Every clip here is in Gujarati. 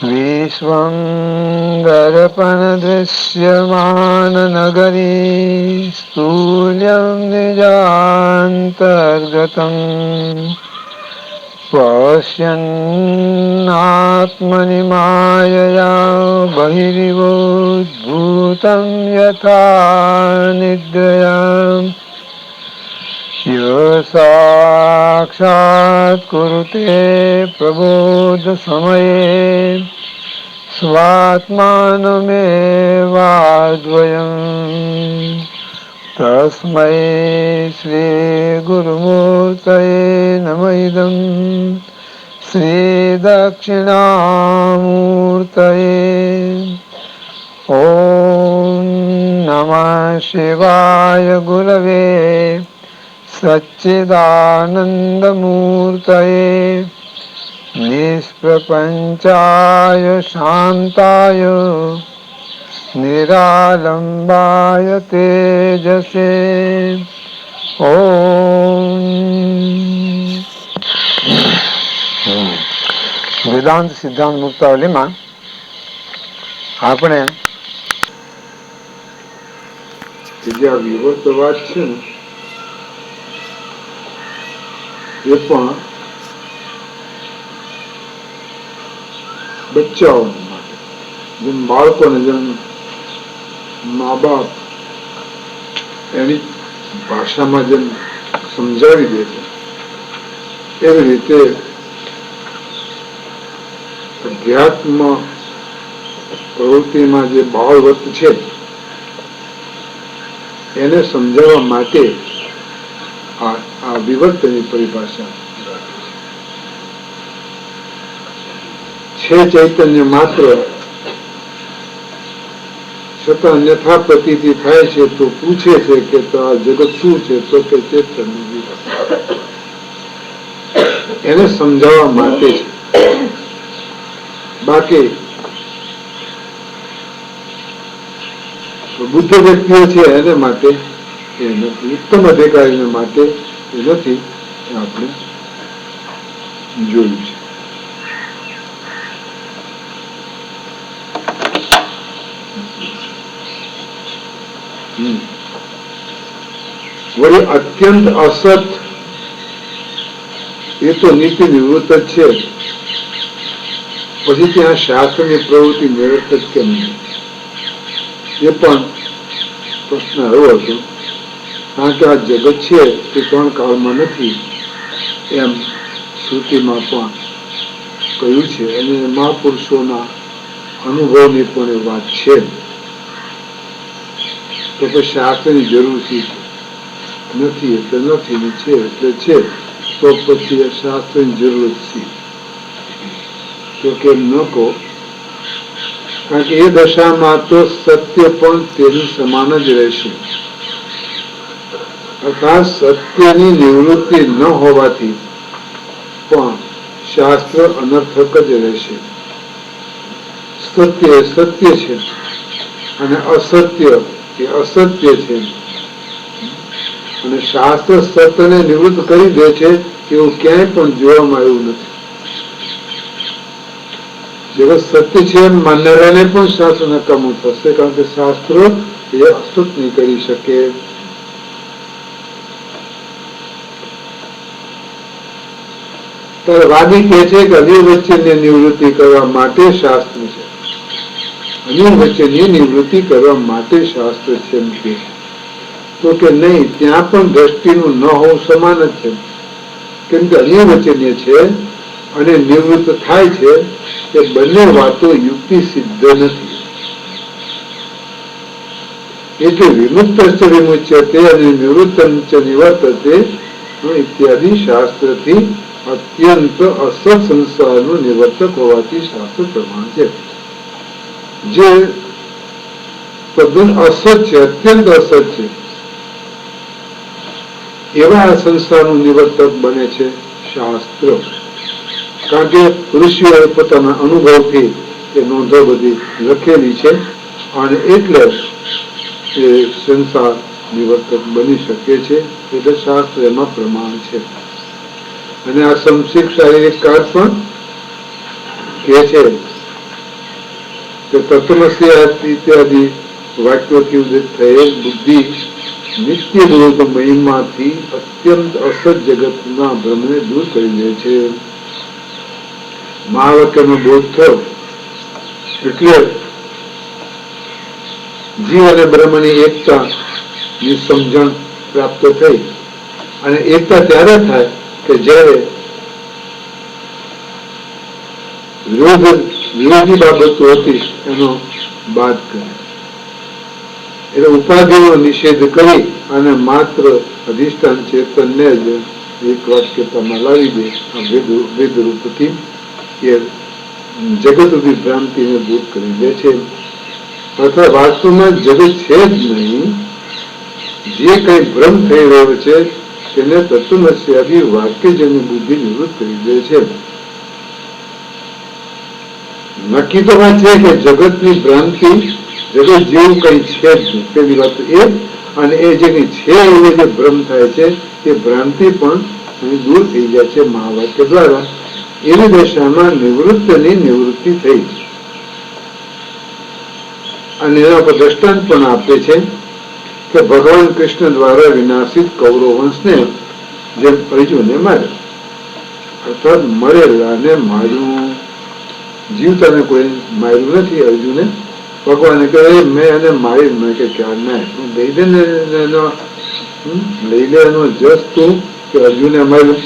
વિશ્વં દર્પણ દૃશ્યમાન નગરી સ્થૂલ્યં નિજાંતર્ગતં પશ્યન્નાત્મનિ માયયા બહિર્ભૂतं યથા નિદ્રયા યો સાક્ષાત કુરુતે પ્રબોધ સમયે સ્વાત્માનમેવાદ્વયં તસ્મૈ શ્રી ગુરુમૂર્તયે નમઃ ઇદં શ્રી દક્ષિણામૂર્તયે ઓમ નમઃ શિવાય ગુરવે સચ્ચિદાનંદમૂર્તયે નિષ્પ્રપંચાય શાંતાય નિરાલંબાય તેજસે ઓમ. વેદાંત સિદ્ધાંત મુક્તાવલીમાં આપણે જે આ વિવર્તવાદ છે ને એ પણ બચ્ચાઓ માટે, જેમ બાળકોને જેમ મા બાપ એની ભાષામાં જેમ સમજાવી દે છે એવી રીતે અધ્યાત્મ પ્રવૃત્તિમાં જે બાળવત છે એને સમજાવવા માટે આ વિવર્તની પરિભાષા છે. ચૈતન્ય માત્ર છતાં અન્યથા પ્રતીતિ થાય છે તો પૂછે છે કે આ જગત શું છે, તો કે ચૈતન્ય એને સમજાવવા માટે છે. બાકી બુદ્ધ વ્યક્તિઓ છે એને માટે એ નથી, ઉત્તમ અધિકારીને માટે એ નથી, એ આપણે જોયું છે. વળી અત્યંત અસત એ તો નીતિ નિવૃત્ત જ છે, પછી ત્યાં શાસ્ત્રની પ્રવૃત્તિ નિરર્થક કેમ નહીં, એ પણ પ્રશ્ન એવો હતો. કારણ કે આ જગત છે તે ત્રણ કાળમાં નથી એમ શ્રુતિમાં પણ કહ્યું છે, અને મહાપુરુષોના અનુભવની પણ એ વાત છે. તો પછી શાસ્ત્રની જરૂર છે નથી એટલે નથી ને છે એટલે છે, તો પછી એ શાસ્ત્રની જરૂર છે. તો કેમ ન કહો, કારણ કે એ દશામાં તો સત્ય પણ તેનું સમાન જ રહેશે. અર્થાત સત્યની નિવૃત્તિ ન હોવાથી પણ શાસ્ત્ર અનર્થક જ રહેશે. સત્ય સત્ય છે અને અસત્ય એ અસત્ય છે, અને શાસ્ત્ર સત્યને નિવૃત્ત કરી દે છે એવું ક્યાંય પણ જોવામાં આવ્યું નથી. જગત સત્ય છે એમ માનનારાને પણ શાસ્ત્ર નકામું થશે, કારણ કે શાસ્ત્રો એ અસત નહીં કરી શકે. ત્યારે વાદી કહે છે કે અનિર્વચનીય નિવૃત્તિ કરવા માટે શાસ્ત્ર છે, અનિર્વચનીય નિવૃત્તિ કરવા માટે શાસ્ત્ર છે એમ કે. તો કે નહીં, ત્યાં પણ દ્રષ્ટિનું ન હોવું સમાન જ છે, કેમ કે અનિર્વચનીય છે અને નિવૃત્ત થાય છે એ બંને વાતો યુક્તિ સિદ્ધ નથી. એટલે વિમુક્ત વિમુચ્યતે અને નિવૃત્ત નિવર્તતે ઇત્યાદિ શાસ્ત્રથી અત્યંત અસત સંસારનું નિવર્તક હોવાથી શાસ્ત્ર પ્રમાણ છે. જે તદ્દન અસત છે, અત્યંત અસત છે, એવા આ સંસારનું નિવર્તક બને છે શાસ્ત્ર. કારણ કે ઋષિઓએ પોતાના અનુભવથી એ નોંધો બધી લખેલી છે, અને એટલે એ સંસાર નિવર્તક બની શકે છે. એટલે શાસ્ત્ર એમાં પ્રમાણ છે. અને આ સંક્ષિપ્ત શારીરિક કાર પણ કે છે કે તત્વમસી ઇત્યાદિ વાક્યોથી ઉદિત થયેલ બુદ્ધિ નિત્ય બોધ મહિમાથી અત્યંત અસત જગતના ભ્રમને દૂર કરી દે છે. મહાવાક્યનો બોધ થયો એટલે જીવ અને બ્રહ્મની એકતા ની સમજણ પ્રાપ્ત થઈ. અને એકતા ત્યારે થાય કે જયારે વિરોધી બાબતો હતી એનો બાદ કરે. એટલે ઉપાધિનો નિષેધ કરી અને માત્ર અધિષ્ઠાન ચેતનને જ એક વાક્યતામાં લાવી દે. આ ભેદરૂપથી એ જગતની ભ્રાંતિને દૂર કરી દે છે. અથવા વાસ્તવમાં જગત છે જ નહીં, જે કઈ ભ્રમ થઈ રહ્યો છે તેને તત્વમસ્યાદી વાક્યજન્ય બુદ્ધિ નિવૃત્ત કરી દે છે. નક્કી તો વાત છે કે જગતની ભ્રાંતિ જગત જેવું કઈ છે જ નહીં. પેલી વાત એ. અને એ જે કઈ છે એવું જે ભ્રમ થાય છે એ ભ્રાંતિ પણ દૂર થઈ જાય છે મહાવાક્ય દ્વારા. એવી દશામાં નિવૃત્તની નિવૃત્તિ થઈ. અને એના પર દ્રષ્ટાંત પણ આપે છે કે ભગવાન કૃષ્ણ દ્વારા વિનાશિત કૌરવ વંશને જેમ અર્જુને માર્યો, અર્થાત મળેલાને માર્યું. જીવતાને કોઈ માર્યું નથી અર્જુને. ભગવાને કહે મેં એને મારી મેં કે ક્યાં ના લઈ લે ને લઈ લે એનો જસ તું કે અર્જુને માર્યું.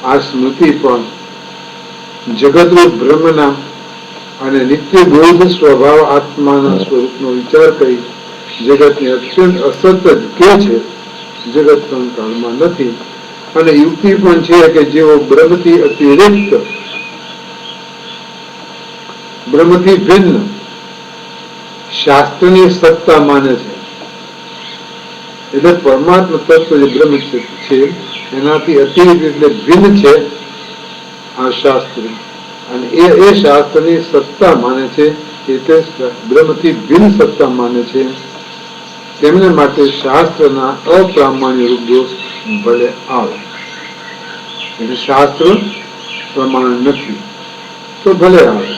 આ સ્મૃતિ પણ જગતરૂપ બ્રહ્મના અને નિત્ય બોધ સ્વભાવ આત્માના સ્વરૂપનો વિચાર કરી જગતને અત્યંત અસત જ કે છે. જગત કાળમાં નથી. અને યુક્તિ પણ છે કે જેઓ બ્રહ્મથી અતિરિક્ત બ્રહ્મથી ભિન્ન શાસ્ત્રની સત્તા માને છે. એટલે પરમાત્મા તત્વ જે બ્રહ્મ છે એનાથી અતિરિક્ત એટલે ભિન્ન છે આ શાસ્ત્ર. અને એ શાસ્ત્રની સત્તા માને છે, એટલે બ્રહ્મથી ભિન્ન સત્તા માને છે. તેમને માટે શાસ્ત્રના અપ્રામાણ્ય રૂપ દોષ ભલે આવે. એટલે શાસ્ત્ર પ્રમાણ નથી તો ભલે આવે.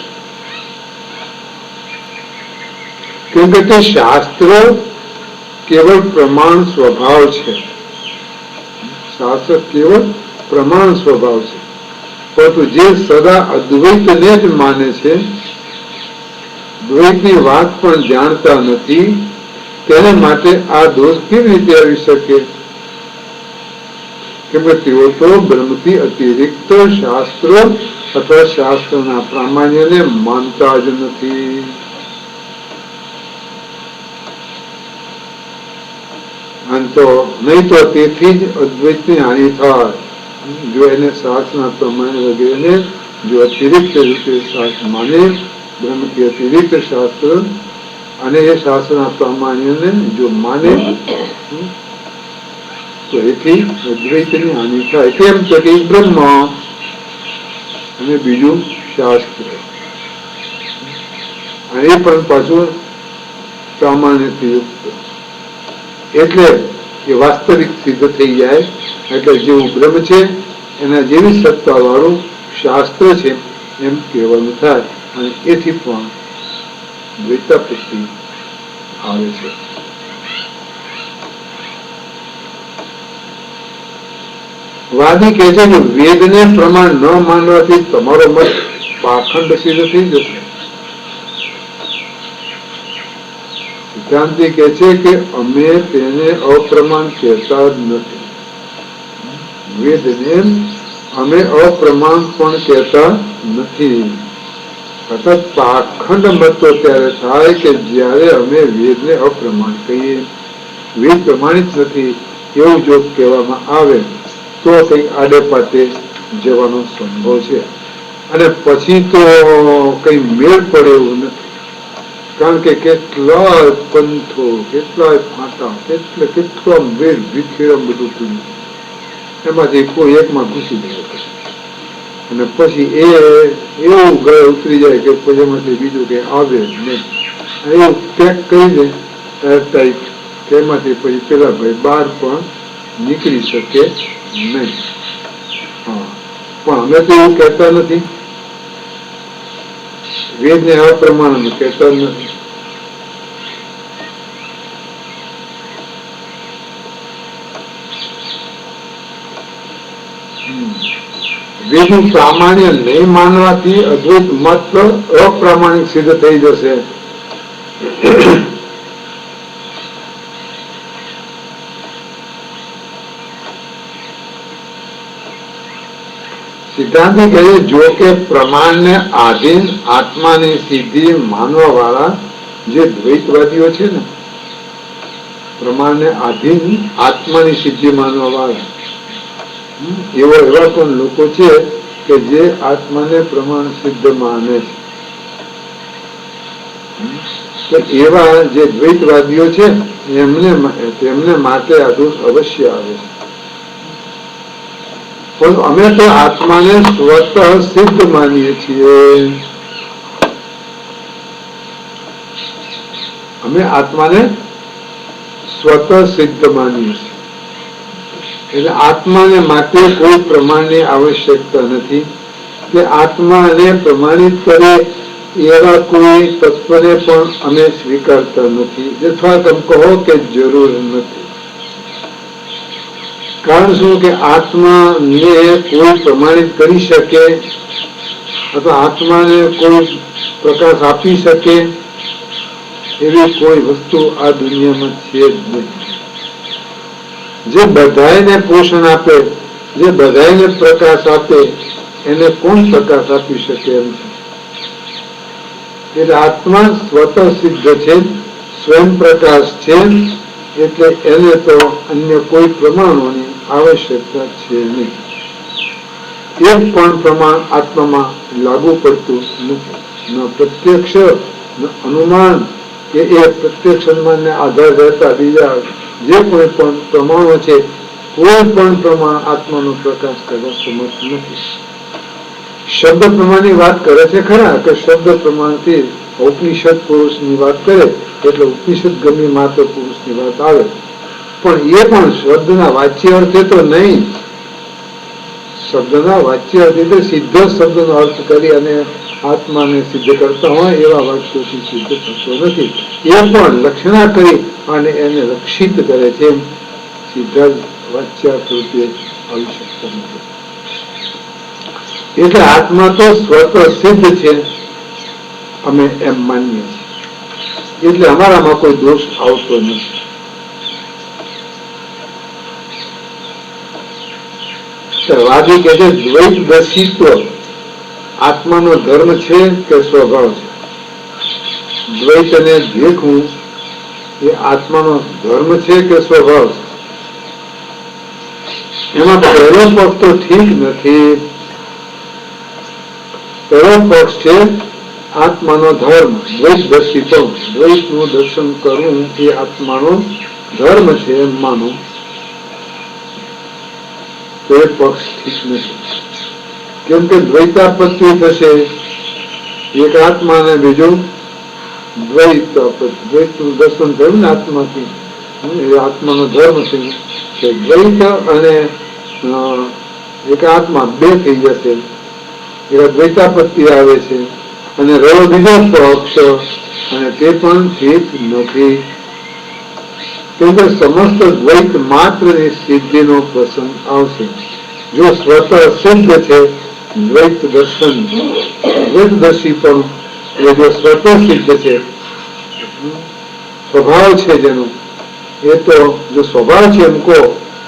કેમ કે તે શાસ્ત્ર કેવળ પ્રમાણ સ્વભાવ છે. શાસ્ત્ર કેવળ પ્રમાણ સ્વભાવ છે. પરંતુ જે સદા અદ્વૈતને જ માને છે, દ્વૈતની વાત પણ જાણતા નથી, તેને માટે આ દોષ કેવી રીતે આવી શકે? કેમ કે તેઓ તો બ્રહ્મથી અતિરિક્ત શાસ્ત્ર અથવા શાસ્ત્રના પ્રામાણ્યને માનતા જ નથી. નહીં તો તેથી જ અદ્વૈતની હાનિ થાય. જો એને શાસ્ત્રના પ્રમાણ વગેરેને જો અતિરિક્ત રીતે શાસ્ત્ર માને, બ્રહ્મથી અતિરિક્ત શાસ્ત્ર અને એ શાસ્ત્રના પ્રામાણ્યને જો માને તો એથી અદ્વૈતની હાનિ થાય. કેમ તો કે બ્રહ્મ અને બીજું શાસ્ત્ર, અને એ પણ પાછું પ્રામાણ્યથી યુક્ત. એટલે એ વાસ્તવિક સિદ્ધ થઈ જાય. એટલે જેવું બ્રહ્મ છે એના જેવી સત્તા વાળું શાસ્ત્ર છે એમ કહેવાનું થાય. અને એથી પણ દ્વૈતાપત્તિ આવે છે. વાદી કહે છે કે વેદને પ્રમાણ ન માનવાથી તમારો મત પાખંડ સિદ્ધ થઈ જશે. સિદ્ધાંતિ કહે છે કે અમે તેને અપ્રમાણ કહેતા જ નથી. વેદને અમે અપ્રમાણ પણ કહેતા નથી. અર્થાત પાખંડ મત તો ત્યારે થાય કે જ્યારે અમે વેદને અપ્રમાણ કહીએ. વેદ પ્રમાણિત નથી એવું જો કહેવામાં આવે તો કઈ આડે પાટે જવાનો સંભવ છે. અને પછી તો કઈ મેળ પડે એવું નથી. કારણ કે કેટલાય પંથો, કેટલાય ફાંટા, કેટલો વેદ વિખેરમ બધું થયું, એમાંથી કોઈ એકમાં ઘૂસી ગયો અને પછી એ એવું ગળે ઉતરી જાય કે પછી એમાંથી બીજું કઈ આવે નહીં. એવું પેક કરી દે એરટાઈટ, તેમાંથી પછી પેલા ભાઈ બહાર પણ નીકળી શકે નહીં. હા, પણ અમે તો એવું કહેતા નથી, વેદને આ પ્રમાણે કહેતા નથી. વેદનું પ્રામાણ્ય નહીં માનવાથી અદ્વૈત મત અપ્રામાણિક સિદ્ધ થઈ જશે. સિદ્ધાંતિક કહે જો કે પ્રમાણને આધીન આત્માની સિદ્ધિ માનવા વાળા જે દ્વૈતવાદીઓ છે ને, પ્રમાણને આધીન આત્માની સિદ્ધિ માનવા વાળા એવા પણ લોકો છે કે જે આત્માને પ્રમાણ સિદ્ધ માને છે. તો એવા જે દ્વૈતવાદીઓ છે તેમને માટે આ દોષ અવશ્ય આવે છે. પણ અમે તો આત્માને સ્વતઃ સિદ્ધ માનીએ છીએ. અમે આત્માને સ્વતઃ સિદ્ધ માનીએ છીએ. એટલે આત્માને માટે કોઈ પ્રમાણની આવશ્યકતા નથી કે આત્માને પ્રમાણિત કરે એવા કોઈ તત્વને પણ અમે સ્વીકારતા નથી, અથવા તમે કહો કે જરૂર નથી. કારણ શું કે આત્માને કોઈ પ્રમાણિત કરી શકે અથવા આત્માને કોઈ પ્રકાશ આપી શકે એવી કોઈ વસ્તુ આ દુનિયામાં છે જ નહીં. જે બધાને પોષણ આપે, જે બધાને પ્રકાશ આપે, એને કોણ પ્રકાશ આપી શકે એમ છે? એટલે આત્મા સ્વતઃ સિદ્ધ છે, સ્વયં પ્રકાશ છે. એટલે એને તો અન્ય કોઈ પ્રમાણોની આવશ્યકતા છે નહીં. એક પણ પ્રમાણ આત્મામાં લાગુ પડતું નથી. ન પ્રત્યક્ષ, ન અનુમાન કે એ પ્રત્યક્ષ અનુમાનને આધાર રહેતા બીજા જે કોઈ પણ પ્રમાણો છે, કોઈ પણ પ્રમાણ આત્માનો પ્રકાશ કરવા સમર્થ નથી. શબ્દ પ્રમાણની વાત કરે છે ખરા કે શબ્દ પ્રમાણથી ઉપનિષદ પુરુષની વાત કરે એટલે ઉપનિષદ ગમી માત્ર પુરુષની વાત આવે, પણ એ પણ શબ્દના વાચ્ય અર્થે તો નહીં. શબ્દના વાચ્ય અર્થ એટલે સિદ્ધ શબ્દનો અર્થ કરી અને આત્માને સિદ્ધ કરતા હોય એવા વાક્યોથી સિદ્ધ થતો નથી. એ પણ લક્ષણા કરી અને એને લક્ષિત કરે છે, સીધા જ વાચ્યાર્થ રૂપે આવી શકતા નથી. એટલે આત્મા તો સ્વતઃ સિદ્ધ છે, અમે એમ માનીએ છીએ. એટલે અમારામાં કોઈ દોષ આવતો નથી. વાદી કે છે દ્વૈત દર્શિત્વ આત્માનો ધર્મ છે કે સ્વભાવ છે? દ્વૈત અને દેખવું એ આત્માનો ધર્મ છે કે સ્વભાવ છે? એમાં પહેલો પક્ષ તો ઠીક નથી. પહેલો પક્ષ છે આત્માનો ધર્મ, દ્વૈત દર્શિત્વ, દ્વૈતનું દર્શન કરવું એ આત્માનો ધર્મ છે એમ માનો તો એ પક્ષ ઠીક નથી. કેમ કે દ્વૈતાપત્તિ થશે, એક આત્મા ને બીજું દ્વૈતનું દર્શન થયું ને આત્માથી, એ આત્માનો ધર્મ છે. દ્વૈત અને એક આત્મા બે થઈ જશે, એ દ્વૈતાપત્તિ આવે છે. અને રહ્યો બીજો પક્ષ, અને તે પણ ઠીક નથી. કેમ કે સમસ્ત દ્વૈત માત્ર ની સિદ્ધિનો પ્રસંગ આવશે. જો સ્વતઃ સિદ્ધ છે દ્વૈત દર્શન, દ્વૈતદર્શી પણ એ જો સ્વતઃ સિદ્ધ છે, સ્વભાવ છે જેનો, એ તો જો સ્વભાવ છે એમ કહો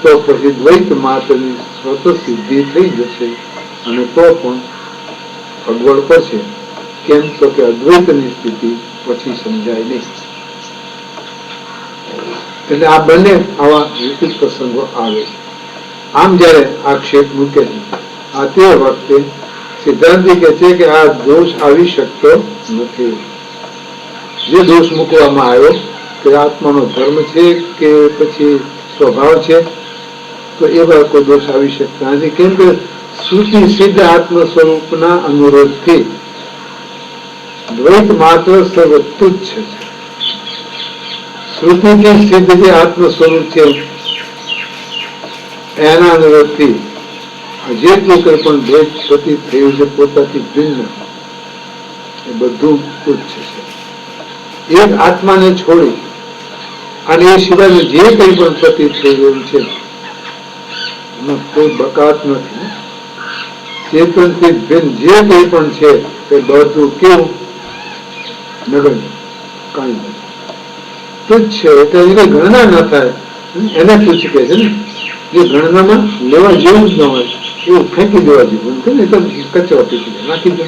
તો પછી દ્વૈત માત્રની સ્વતઃ સિદ્ધિ થઈ જશે. અને તો પણ અગવડ પડશે. કેમ તો કે અદ્વૈતની સ્થિતિ પછી સમજાય નહીં. એટલે આ બંને આવા વિકૃત પ્રસંગો આવે છે. આમ જયારે આક્ષેપ મૂકે છે આ તે વખતે સિદ્ધાંતિ કહે છે કે આ દોષ આવી શકતો નથી. જે દોષ મૂકવામાં આવ્યો કે આત્માનો ધર્મ છે કે પછી સ્વભાવ છે, તો એવા કોઈ દોષ આવી શકતા નથી. કેમ કે શ્રુતિ સિદ્ધ આત્મ સ્વરૂપના અનુરોધથી દ્વૈત માત્ર સર્વ તુચ્છ છે. શ્રુતિથી સિદ્ધ જે આત્મ સ્વરૂપ છે એના અનુરોધથી જેટલું કંઈ પણ ભેદ પ્રતીત થયું છે પોતાથી ભિન્ન એ બધું તુચ્છ છે. એક આત્માને છોડી અને એ સિવાયનું જે કંઈ પણ પ્રતીત થઈ રહ્યું છે એમાં કોઈ બકાત નથી. ચેતનથી ભિન્ન જે કંઈ પણ છે તે બધું કેવું નગર કઈ નથી. તુચ્છ છે એટલે એની ગણના ન થાય એને તુચ્છ કહે છે ને. જે ગણનામાં લેવા જેવું જ ન હોય એવું ફેંકી દેવા જેવું ને કચરો ફેંકી નાખી દે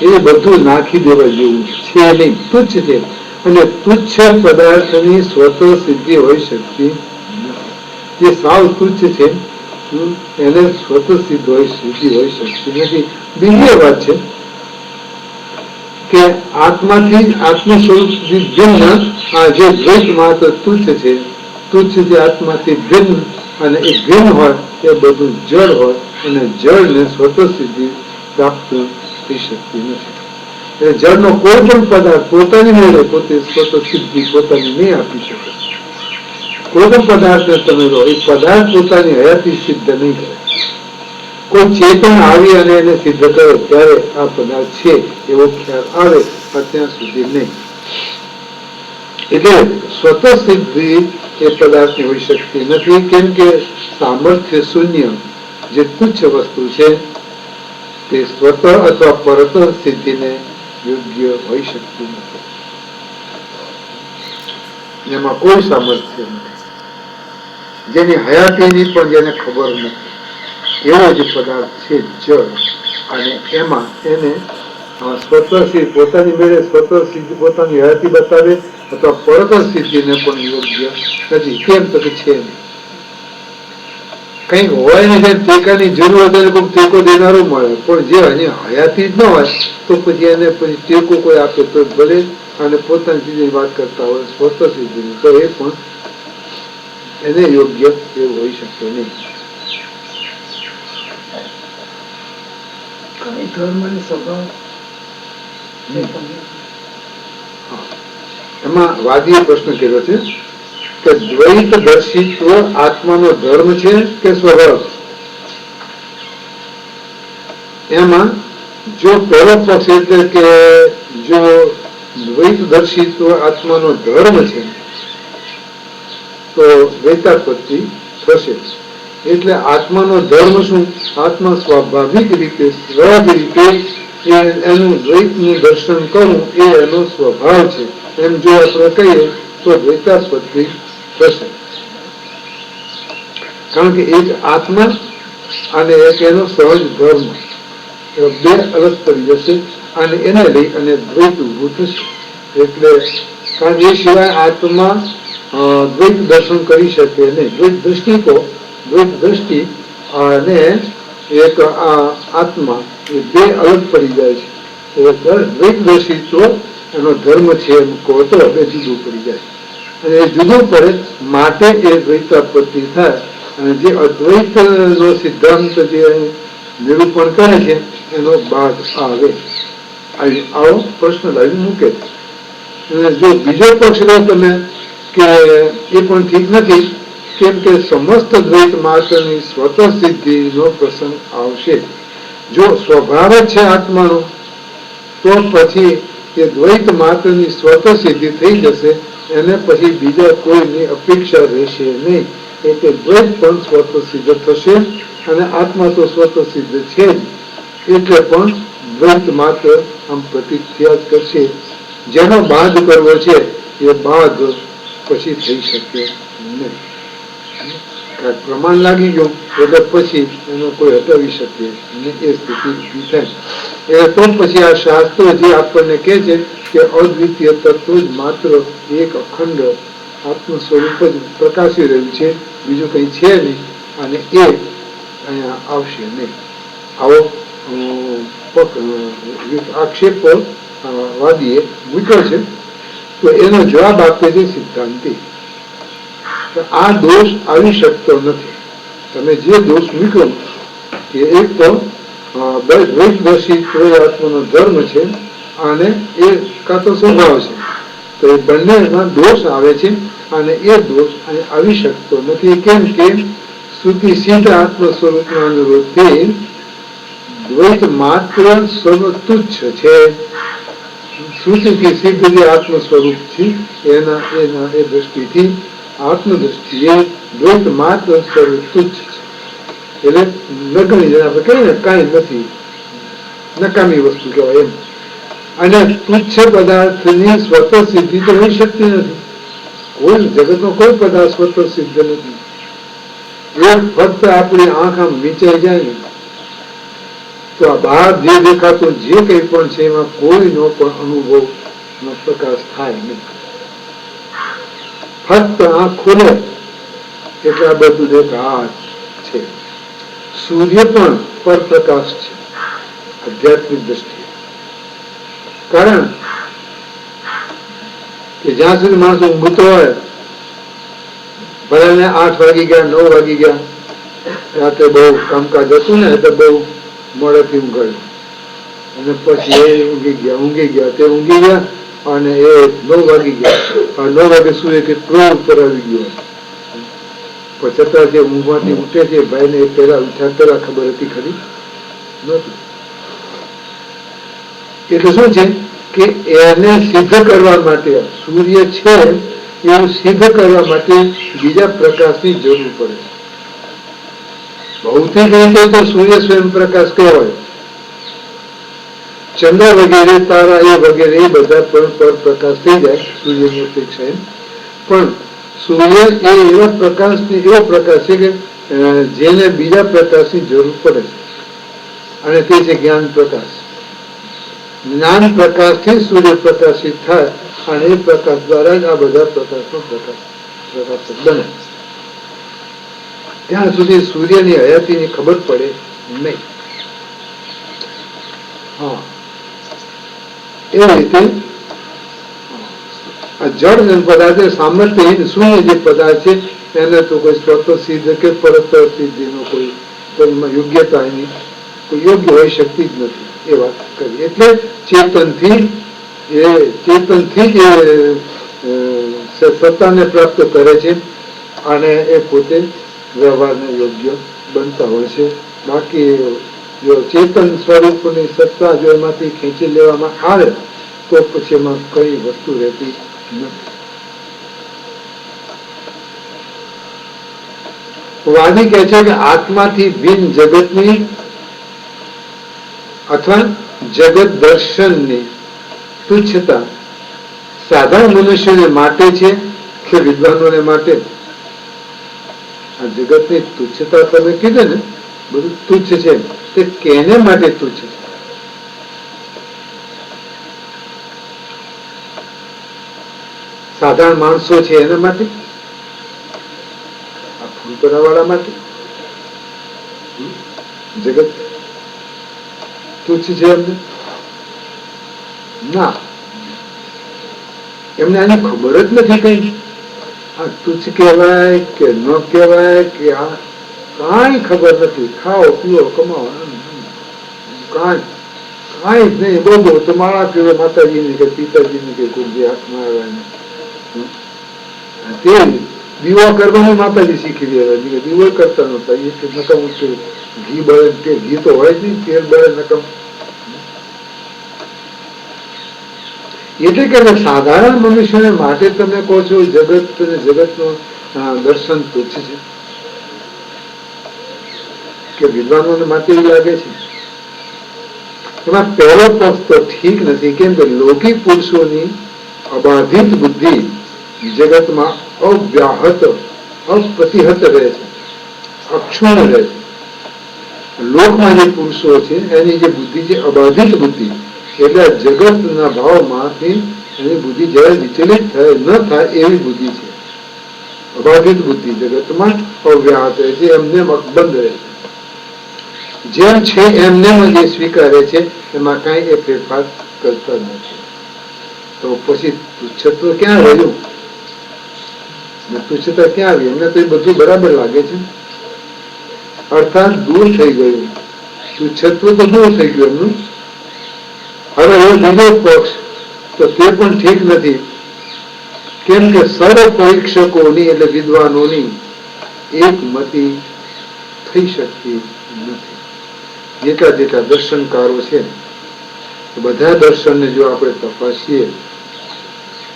એ બધું નાખી દેવા જેવું છે નહીં, તુચ્છ છે. અને તુચ્છ પદાર્થની સ્વતઃ સિદ્ધિ હોઈ શકતી નથી. જે સાવ તુચ્છ છે એને સ્વતઃ સિદ્ધિ હોઈ શકતી નથી. બીજી વાત છે કે આત્માથી આત્મ સ્વરૂપ ભિન્ન આ જે દ્વૈત માત્ર તુચ્છ છે, તુચ્છ જે આત્માથી ભિન્ન અને એ ભિન્ન હોય એ બધું જળ હોય અને જળને સ્વતઃ સિદ્ધિ પ્રાપ્ત થઈ શકતી નથી. એટલે જળનો કોઈ પણ પદાર્થ પોતાની મેળે પોતે સ્વતઃ સિદ્ધિ પોતાની નહીં આપી શકે. કોઈ પણ પદાર્થને તમે લો એ પદાર્થ પોતાની હયાતી સિદ્ધ નહીં કરે. કોઈ ચેતન આવી અને એને સિદ્ધ કરે ત્યારે આ પદાર્થ છે એવો ખ્યાલ આવે ત્યાં સુધી નહીં. એટલે સ્વતઃ સિદ્ધિ એ પદાર્થની હોઈ શકતી નથી. કેમ કે સામર્થ્ય શૂન્ય જે તુચ્છ વસ્તુ છે તે સ્વતઃ અથવા પરત સિદ્ધિને યોગ્ય હોઈ શકતી નથી. એમાં કોઈ સામર્થ્ય નથી. જેની હયાતીની પણ જેને ખબર નથી એવો જે પદાર્થ છે જળ, અને એમાં એને સ્વતઃ સિદ્ધ પોતાની મેળે સ્વતઃ સિદ્ધિ પોતાની હયાતી બતાવે અથવા પરત સિદ્ધિને પણ યોગ્ય નથી. કેમ તો કે છે નહીં. કઈક હોય ને જેમ ટેકાની જરૂર હોય કોઈ ટેકો દેનારું મળે, પણ જે એની હયાતી જ ન હોય તો પછી એને પછી ટેકો કોઈ આપે તો ભલે, અને પોતાની સિદ્ધિની વાત કરતા હોય સ્વતઃ સિદ્ધિની તો એ પણ એને યોગ્ય એવું હોઈ શકે નહીં. એમાં વાદીએ પ્રશ્ન કર્યો છે કે દ્વૈત દર્શિત્વ આત્માનો ધર્મ છે કે સ્વભાવ? એમાં જો પહેલો પક્ષ એટલે કે જો દ્વૈત દર્શિત્વ આત્માનો ધર્મ છે તો દ્વૈતાપત્તિ થશે. એટલે આત્માનો ધર્મ શું? આત્મા સ્વાભાવિક રીતે સહજ રીતે એનું દ્વૈતનું દર્શન કરવું એ એનો સ્વભાવ છે એમ જો આપણે કહીએ તો દ્વૈતાપત્તિ થશે. કારણ કે એક આત્મા અને એક એનો સહજ ધર્મ બે અલગ પડી જશે અને એને લઈ અને દ્વૈત ઉભું થશે. એટલે કારણ એ સિવાય આત્મા દ્વૈત દર્શન કરી શકે નહીં. દ્વૈત દ્રષ્ટિ તો દ્વૈત દ્રષ્ટિ અને એક આત્મા એ બે અલગ પડી જાય છે. દ્વૈત દ્રષ્ટિ તો એનો ધર્મ છે એમ કહો તો બે જુદું પડી જાય અને એ જુદું પડે માટે એ દ્વૈતાપત્તિ થાય. અને જે અદ્વૈત નો સિદ્ધાંત જે નિરૂપણ કરે છે એનો બાદ આવે. આવો પ્રશ્ન લાવી મૂકે છે. અને જો બીજો પક્ષ લો તમે કે એ પણ ઠીક નથી. કેમ કે સમસ્ત દ્વૈત માત્રની સ્વતઃ સિદ્ધિનો પ્રસંગ આવશે. જો સ્વભાવ જ છે આત્માનો તો પછી એ દ્વૈત માત્રની સ્વતઃ સિદ્ધિ થઈ જશે. એને પછી બીજા કોઈની અપેક્ષા રહેશે નહીં. એટલે દ્વૈત પણ સ્વતઃ સિદ્ધ થશે અને આત્મા તો સ્વતઃ સિદ્ધ છે જ. એટલે પણ દ્વૈત માત્ર આમ પ્રતીત થયા જ કરશે. જેનો બાદ કરવો છે એ બાદ પછી થઈ શકે નહીં. પ્રમાણ લાગી ગયું એટલે પછી એનો કોઈ હટાવી શકે અને એ સ્થિતિ ઊભી થાય. એ તો પછી આ શાસ્ત્રો જે આપણને કહે છે કે અદ્વિતીય તત્વ જ માત્ર એક અખંડ આત્મ સ્વરૂપ જ પ્રકાશી રહ્યું છે, બીજું કંઈ છે નહીં અને એ અહીંયા આવશે નહીં. આવો આક્ષેપ વાદીએ મૂક્યો છે. તો એનો જવાબ આપે છે સિદ્ધાંતિ. આ દોષ આવી શકતો નથી. તમે જે દોષ મૂક્યો કે એક તો દ્વૈતદર્શી આત્માનો ધર્મ છે અને એ કાં તો સ્વભાવ છે, તો તો એ બંનેમાં દોષ આવે છે અને એ દોષ આવી શકતો નથી. કેમ કે શ્રુતિ સિદ્ધ આત્મ સ્વરૂપના અનુરોધથી દ્વૈત માત્ર સ્વરૂપ તુચ્છ છે. શ્રુતિથી સિદ્ધ જે આત્મ સ્વરૂપ છે એના એ દ્રષ્ટિથી આત્મ દ્રષ્ટિએ દ્વૈત માત્ર સ્વરૂપ તુચ્છ છે. એટલે નગણી જેને આપણે કહીએ ને કાંઈ નથી, નકામી વસ્તુ કહેવાય એમ. અને તુચ્છ પદાર્થની સ્વતઃ સિદ્ધિ તો હોઈ શકતી નથી. કોઈ જગતનો કોઈ પદાર્થ સ્વતઃ સિદ્ધ નથી. એ ફક્ત આપણી આંખ આમ વિચાઈ જાય ને તો આ બહાર જે દેખાતું જે કંઈ પણ છે એમાં કોઈનો પણ અનુભવ નો પ્રકાશ થાય નહીં. ફક્ત આંખ ખુલે એટલે આ બધું દેખાય છે. સૂર્ય પણ પરપ્રકાશ છે આધ્યાત્મિક દ્રષ્ટિએ. કારણ કે જ્યાં સુધી માણસ ઊંઘતો હોય, ભલે 8 વાગી ગયા, 9 વાગી ગયા, રાતે બહુ કામકાજ હતું ને એટલે બહુ મોડેથી ઊંઘાયું અને પછી એ ઊંઘી ગયા તે ઊંઘી ગયા અને એ 9 વાગી ગયા. 9 વાગે સૂર્ય કેટલો ઉપર આવી ગયો, પણ છતાં જે ઊંઘમાંથી ઉઠે છે ભાઈને એ પહેલા ઉઠ્યા પહેલા ખબર હતી ખરી નહોતી. એટલે શું છે કે એને સિદ્ધ કરવા માટે સૂર્ય છે એવું સિદ્ધ કરવા માટે બીજા પ્રકાશની જરૂર પડે છે. ભૌતિક રીતે તો સૂર્ય સ્વયં પ્રકાશ કહેવાય. ચંદ્ર વગેરે તારા એ વગેરે એ બધા પણ પર પ્રકાશ થઈ જાય સૂર્યની અપેક્ષાએ. પણ સૂર્ય એ એવો પ્રકાશ છે કે જેને બીજા પ્રકાશની જરૂર પડે છે અને તે છે જ્ઞાન પ્રકાશ. જ્ઞાન પ્રકાશથી સૂર્ય પ્રકાશિત થાય અને એ પ્રકાશ દ્વારા જ આ બધા પ્રકાશનો પ્રકાશક બને. ત્યાં સુધી સૂર્યની હયાતીની ખબર પડે નહીં. હા, એ રીતે આ જળ પદાર્થ સામર્થ્યહીન શૂન્ય જે પદાર્થ છે એને તો કોઈ સ્વતઃ સિદ્ધ કે પરસ્પર સિદ્ધિનો કોઈ યોગ્યતા એની કોઈ યોગ્ય હોઈ શકતી જ નથી. એ વાત કરી એટલે ચેતનથી એ સત્તાને પ્રાપ્ત કરે છે અને એ પોતે વ્યવહારને યોગ્ય બનતા હોય છે. બાકી જો ચેતન સ્વરૂપની સત્તા જો એમાંથી ખેંચી લેવામાં આવે તો પછી એમાં કઈ વસ્તુ રહેતી નથી. વાદી કહે છે કે આત્માથી ભિન્ન જગતની અથવા જગત દર્શનની તુચ્છતા સાધારણ મનુષ્યને માટે છે કે વિદ્વાનોને માટે? આ જગતની તુચ્છતા તમે કીધું ને, બધું તુચ્છ છે, તે કેને માટે તુચ્છ છે? સાધારણ માણસો છે એના માટે? આ ફૂલપરાવાળા માટે જગત તુચ્છ છે એમને? ના, એમને આની ખબર જ નથી કઈ. આ તુચ્છ કહેવાય કે ન કહેવાય કે આ કાંઈ ખબર નથી. ખાઓ પીઓ કમાઓ, કાંઈ જ નહીં. બહુ તો માળા પીવો માતાજીની કે પિતાજીની કે કોઈ જે હાથમાં આવ્યા તે દીવો કરવાનું માતાજી શીખી દેવા. દીવો કરતા નતા, એ નકામ ઘી બળે, ઘી તો હોય જ નહીં, તેલ બળે નકામ. એટલે કે સાધારણ મનુષ્યને માટે તમે કહો છો જગત અને જગતનું દર્શન તુચ્છ છે, કે વિદ્વાનોને માટે એવું લાગે છે? એમાં પહેલો પક્ષ તો ઠીક નથી. કેમ કે લૌકિક પુરુષોની અબાધિત બુદ્ધિ જગતમાં અવ્યાહત અપ્રતિહત રહે છે, અક્ષુણ રહે છે. લોકમાં જે પુરુષો છે એની જે બુદ્ધિ છે અબાધિત બુદ્ધિ, એટલે જગતના ભાવમાંથી એની બુદ્ધિ જયારે વિચલિત થાય ન થાય એવી બુદ્ધિ છે. અબાધિત બુદ્ધિ જગતમાં અવ્યાહત રહે છે, એમને બંધ રહે છે. જેમ છે એમને જે સ્વીકારે છે એમાં કાંઈ એ ફેરફાર કરતા નથી. તો પછી તુચ્છત્વ ક્યાં રહ્યું? તુચ્છતા ક્યાં આવી? એમને તો એ બધું બરાબર લાગે છે, અર્થાત દૂર થઈ ગયું. તુચ્છત્વ તો દૂર થઈ ગયું એમનું. હવે એ બીજો પક્ષ તો તે પણ ઠીક નથી કેમ કે સર્વ પરીક્ષકોની એટલે વિદ્વાનોની એક મતી થઈ શકતી નથી. જેટલા દર્શનકારો છે બધા દર્શનને જો આપણે તપાસીએ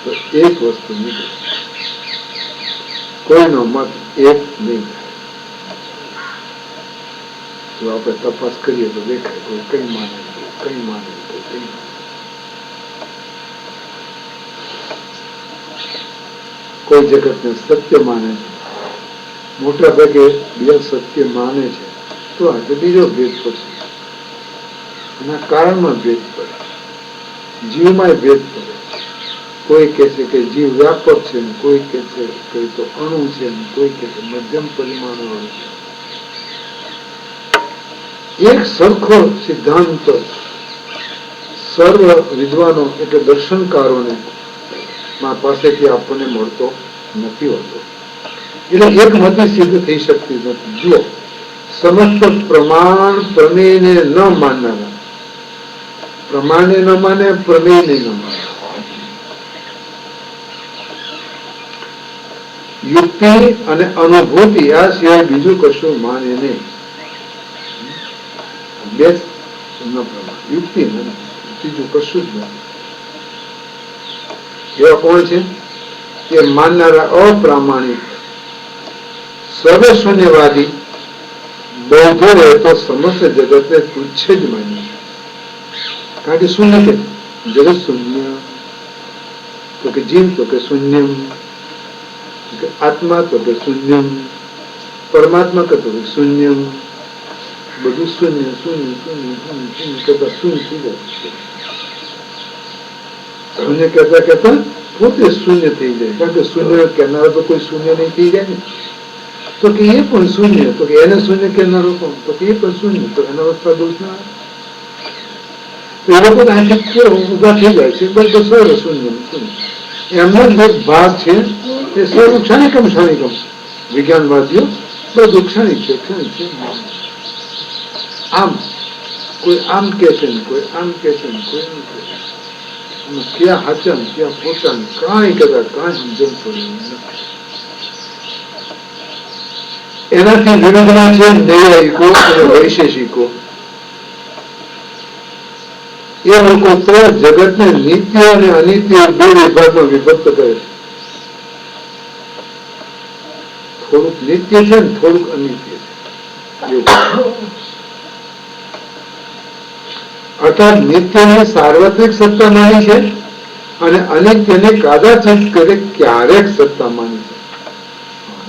તો એક વસ્તુ નીકળે, કોઈનો મત એક નહીં થાય. જો આપણે તપાસ કરીએ તો દેખાય કોઈ કઈ માને, કઈ માને, કઈ માને. કોઈ જગતને સત્ય માને છે, મોટા ભાગે બે સત્ય માને છે, તો આજે બીજો ભેદ પડશે. એના કારણમાં ભેદ પડે, જીવમાં ભેદ પડે. કોઈ કહે છે કે જીવ વ્યાપક છે, ને કોઈ કહે છે કઈ તો અણુ છે, ને કોઈ કહે છે મધ્યમ પરિમાણો વાળું છે. એક સરખો સિદ્ધાંત સર્વ વિદ્વાનો એટલે દર્શનકારોને પાસેથી આપણને મળતો નથી હોતો. એટલે એક મતી સિદ્ધ થઈ શકતી નથી. જુઓ, સમસ્ત પ્રમાણ પ્રમેયને ન માનનારા, પ્રમાણને ન માને, પ્રમેયને ન માને, યુક્તિ અને અનુભૂતિ આ સિવાય બીજું કશું માને નહીં. બે ન પ્રમાણ, યુક્તિ બીજું કશું જ નથી. એવા કોણ છે? એ માનનારા અપ્રામાણિક સર્વશૂન્યવાદી બૌદ્ધો રહે તો સમસ્ત જગતને તુચ્છ જ માની. કારણ કે શૂન્ય કે જગત શૂન્ય, તો કે જીવ તો કે શૂન્યમ, કે આત્મા તો કે શૂન્યમ, પરમાત્મા કે તો કે શૂન્યમ. બધું શૂન્ય શૂન્ય શૂન્ય શૂન્ય શૂન્ય કરતા શૂન્ય થઈ જાય. શૂન્ય કહેતા કહેતા પોતે શૂન્ય થઈ જાય. કારણ કે શૂન્ય કહેનારો તો કોઈ શૂન્ય નહીં થઈ જાય ને. તો કે એ પણ શૂન્ય, તો કે એને શૂન્ય કહેનારો પણ, તો કે એ પણ શૂન્ય, તો એના અવસ્થા દોષ ના આવે. તો એ લોકો આંખે ઉભા થઈ જાય છે, બધું સર્વ શૂન્ય શૂન્ય. એમનો જ એક ભાગ છે એ સર્વ ક્ષણિકમ ક્ષણિકમ. વિજ્ઞાનવાદીઓ બધું ક્ષણિક છે, ક્ષણિક છે. આમ કોઈ આમ કે છે ને કોઈ આમ કે છે ને કોઈ આમ કે છે. ક્યાં હાચન ક્યાં પોતાનું કાંઈ કદાચ કાંઈ સમજણ પડ્યું નથી. એનાથી વિરુદ્ધમાં છે નૈયાયિકો અને વૈશેષિકો. એ લોકો તો જગતને નિત્ય અને અનિત્ય બે વિભાગમાં વિભક્ત કરે છે. થોડુંક નિત્ય છે ને થોડુંક અનિત્ય છે. અર્થાત નિત્યને સાર્વત્રિક સત્તા માની છે અને અનિત્યને કદાચિત કરે ક્યારેક સત્તા માની છે.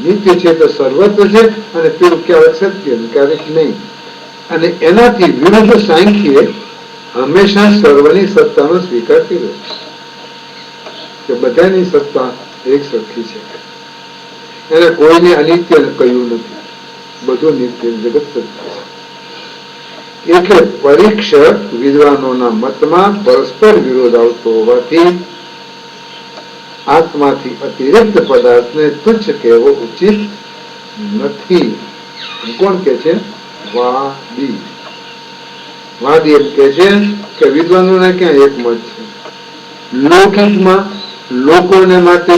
નિત્ય છે તો સર્વત્ર છે અને પેલું ક્યારેક સત્ય ક્યારેક નહીં. અને એનાથી વિરુદ્ધ સાંખ્ય હંમેશા સર્વની સત્તાનો સ્વીકાર કર્યો કે બધાની સત્તા એક સરખી છે. એને કોઈને અનિત્ય કહ્યું નથી, બધું નિત્ય જગત સત્ય છે. એટલે પરીક્ષક વિદ્વાનોના મતમાં પરસ્પર વિરોધ આવતો હોવાથી આત્માથી અતિરિક્ત પદાર્થને તુચ્છ કહેવો ઉચિત નથી. કોણ કે છે? વાદી. વાદી એમ કે છે કે વિદ્વાનોના ક્યાં એક મત છે. લૌકિકમાં લોકોને માટે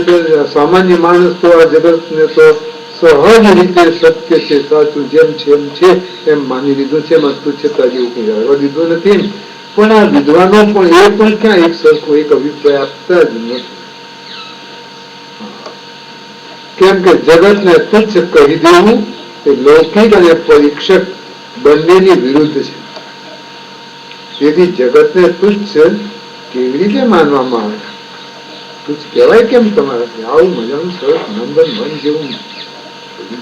સામાન્ય માણસ તો આ જગતને તો સહજ રીતે સત્ય છે, સાચું જેમ છે એમ છે એમ માની લીધું છે. એમાં તુચ્છતા જેવું કઈ આવવા દીધું નથી. પણ આ વિદ્વાનો પણ એ પણ ક્યાં એક સરખો એક અભિપ્રાય આપતા જ નથી. કેમ કે જગતને તુચ્છ કહી દેવું એ લૌકિક અને પરીક્ષક બંનેની વિરુદ્ધ છે. તેથી જગતને તુચ્છ કેવી રીતે માનવામાં આવે? તુચ્છ કહેવાય કેમ તમારાથી? આવું મજાનું સરસ નંદન મન જેવું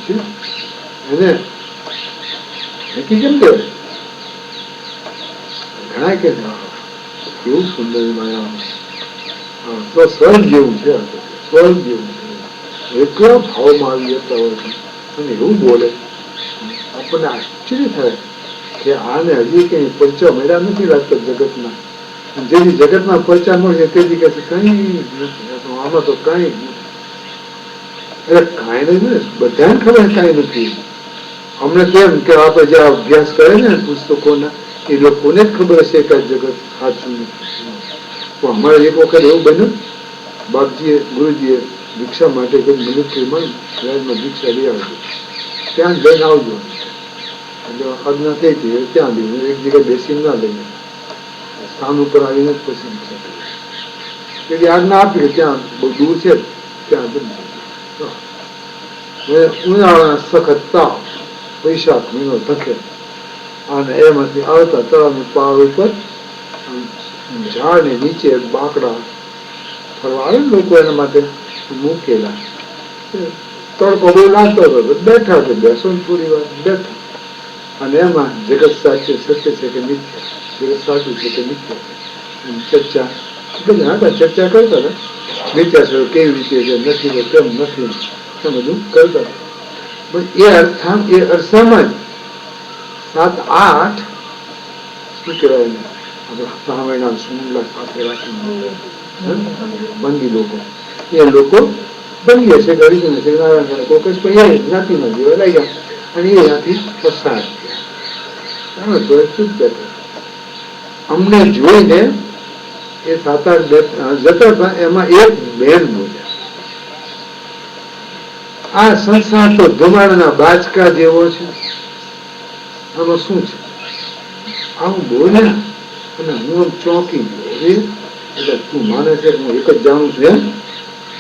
છે એને નક્કી કેમ કહેવાય? ઘણા કે કેવું સુંદર તો સ્વર્ગ જેવું છે, સ્વર્ગ જેવું છે. એટલા ભાવમાં આવી જતા હોય છે અને એવું બોલે આપણને આશ્ચર્ય થાય કે આને હજી કઈ પરચા મળ્યા નથી લાગતા જગતના. જેથી જગતના પરચા મળશે તેથી કહે છે કઈ નથી, આમાં તો કઈ નથી. એટલે કઈ નથી, બધાને ખબર કઈ નથી. અમને કેમ કે આપણે જે અભ્યાસ કરે ને પુસ્તકોના એ લોકોને જ ખબર હશે કે જગત સાચું નથી. પણ અમારે એક વખત એવું બન્યું બાપજીએ ગુરુજીએ ભિક્ષા માટે કોઈ મદદ મળી રાજમાં ભિક્ષા લઈ આવજો, ત્યાં જઈને આવજો. એટલે આજ્ઞા થઈ હતી ત્યાં લઈને એક જગ્યાએ બેસીને ના લઈને સ્થાન ઉપર આવીને જ પછી ભિક્ષા કરી. એટલે આજ્ઞા આપી કે ત્યાં બહુ દૂર છે ત્યાં ઉનાળાના સખત તાવ, વૈશાખ મહિનો ધકે અને એમાંથી આવતા તળાવની પાળ ઉપર ઝાડને નીચે બાકડા ફરવા આવે ને લોકો એના માટે મૂકેલા. તડકો બહુ લાગતો હતો, બેઠા છે, બેસો ને થોડી વાર બેઠા. અને એમાં જગત સાચું સત્ય છે કે મિથ્યા, જગત સાચું છે કે મિથ્યા ચર્ચા બધા ચર્ચા કરતા હતા. વિચારશો કેવી રીતે છે, નથી કેમ નથી એ બધું કરતા હતા. એ અરસામાં જ 7-8 શું કહેવાય આપણા સુમંગલા સાથે રાખીને બંદી લોકો, એ લોકો બંદી હશે ગરીબ હશે નારાયણ કોક જ પણ એ જ્ઞાતિમાં જેવા લઈ ગયા અને એ ત્યાંથી પસાર થયા. તો ચૂપ બેઠા. અમને જોઈને એ 7-8 જતા હતા. એમાં એક બેન બોલ્યા, આ સંસાર તો ધુમાડાના બાચકા જેવો છે, આમાં શું છે? આવું બોલ્યા અને હું ચોંકી ગયો. એટલે તું માને છે હું એક જ જાણું છું એમ?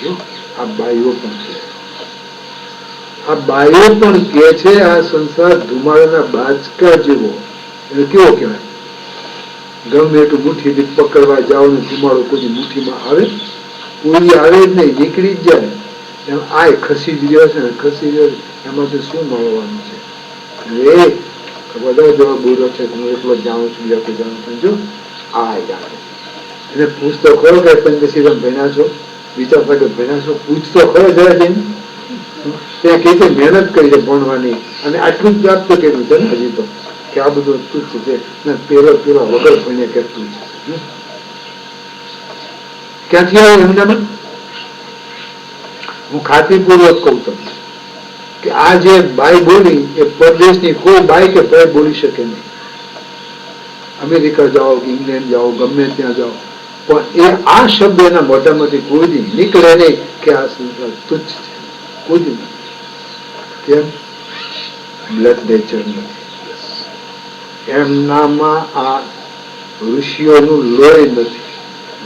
જો આ બાઈઓ પણ છે, આ બાઈઓ પણ કે છે આ સંસાર ધુમાડાના બાચકા જેવો. એટલે કેવો કહેવાય? ગમે એટલું મુઠ્ઠીથી પકડવા જાઓ ને ધુમાડો કોઈ મુઠ્ઠીમાં આવે? પૂરી આવે જ નહીં, નીકળી જ જાય. એમ આ ખસી જ રહ્યો છે ને ખસી રહ્યો છે, એમાંથી શું મળવાનું છે? બધા જવાબ બોલો છે હું એટલો જાણું છું, બીજા કોઈ જાણું છું. જો આ જાણે એને પૂછતો ખરો કે પંચશીલમ ભણ્યા છો, વિચાર સાગર ભણ્યા છો, પૂછતો ખરો જરા જઈને. ત્યાં કે મહેનત કરી છે ભણવાની અને આટલું જ પ્રાપ્ત કર્યું છે ને હજી તો, કે આ બધું તુચ્છ છે ને પેલો વગર ભણીને કેટલું છે. ક્યાંથી આવે એમનામાં? હું ખાતરીપૂર્વક કહું તમને કે આ જે બાઈ બોલી એ પરદેશની કોઈ બાઈ કે ભાઈ બોલી શકે નહીં. અમેરિકા જાઓ કે ઇંગ્લેન્ડ જાઓ, ગમે ત્યાં જાઓ, પણ એ આ શબ્દ એના મોઢામાંથી કોઈ દી નીકળે નહીં કે આ સંસાર તુચ્છ છે. કોઈ દી નહીં. કેમ? બ્લડ નેચર નથી એમનામાં. આ ઋષિઓનું લોહી નથી.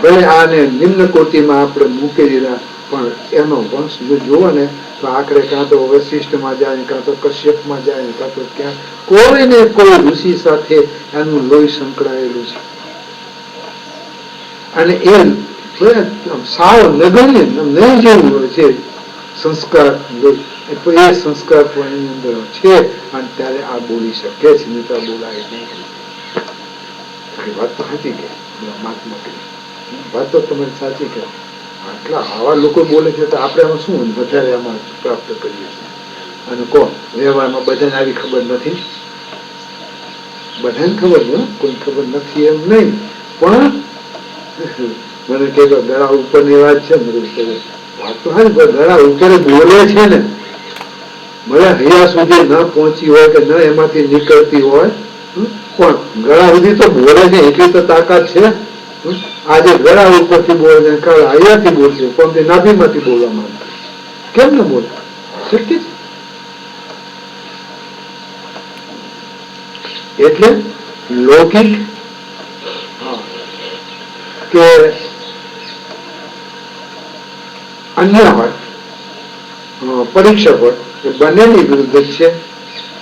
ભલે આને નિમ્ન કોટીમાં આપણે મૂકી દીધા, પણ એનો વંશ જો જોવો ને તો આખરે કાં તો વશિષ્ઠમાં જાય, કાં તો કશ્યપમાં જાય, કાં તો ક્યાં કોઈને કોઈ ઋષિ સાથે એનું લોહી સંકળાયેલું છે. અને એ સાવ નગણ્ય નહીં જેવું હોય છે સંસ્કાર, એ સંસ્કાર પણ એની અંદર છે. અને ત્યારે આ બોલી શકે છે, નહીં તો બોલાય નહીં. વાત તો સાચી કે મહાત્મા કે વાત તો તમારી સાચી કે આટલા આવા લોકો બોલે છે તો આપણે આમાં શું વધારે આમાં પ્રાપ્ત કરીએ છીએ? અને કોણ વ્યવહારમાં બધાને આવી ખબર નથી? બધાને ખબર છે, કોઈ ખબર નથી એમ નહીં. પણ મને કે ગળા ઉપરની વાત છે, વાત તો હા ગળા ઉપર બોલે છે ને, મને હૈયા સુધી ન પહોંચી હોય કે ન એમાંથી નીકળતી હોય, પણ ગળા સુધી તો બોલે છે એટલી તો તાકાત છે. આજે ગળા ઉપરથી બોલે, કાલે હૈયાથી બોલશે, પણ નાભીમાંથી બોલવા માંગે. કેમ ન બોલે? શક્ય છે. એટલે લૌકિક કે અન્ય હોય, પરીક્ષક હોય, એ બંનેની વિરુદ્ધ છે.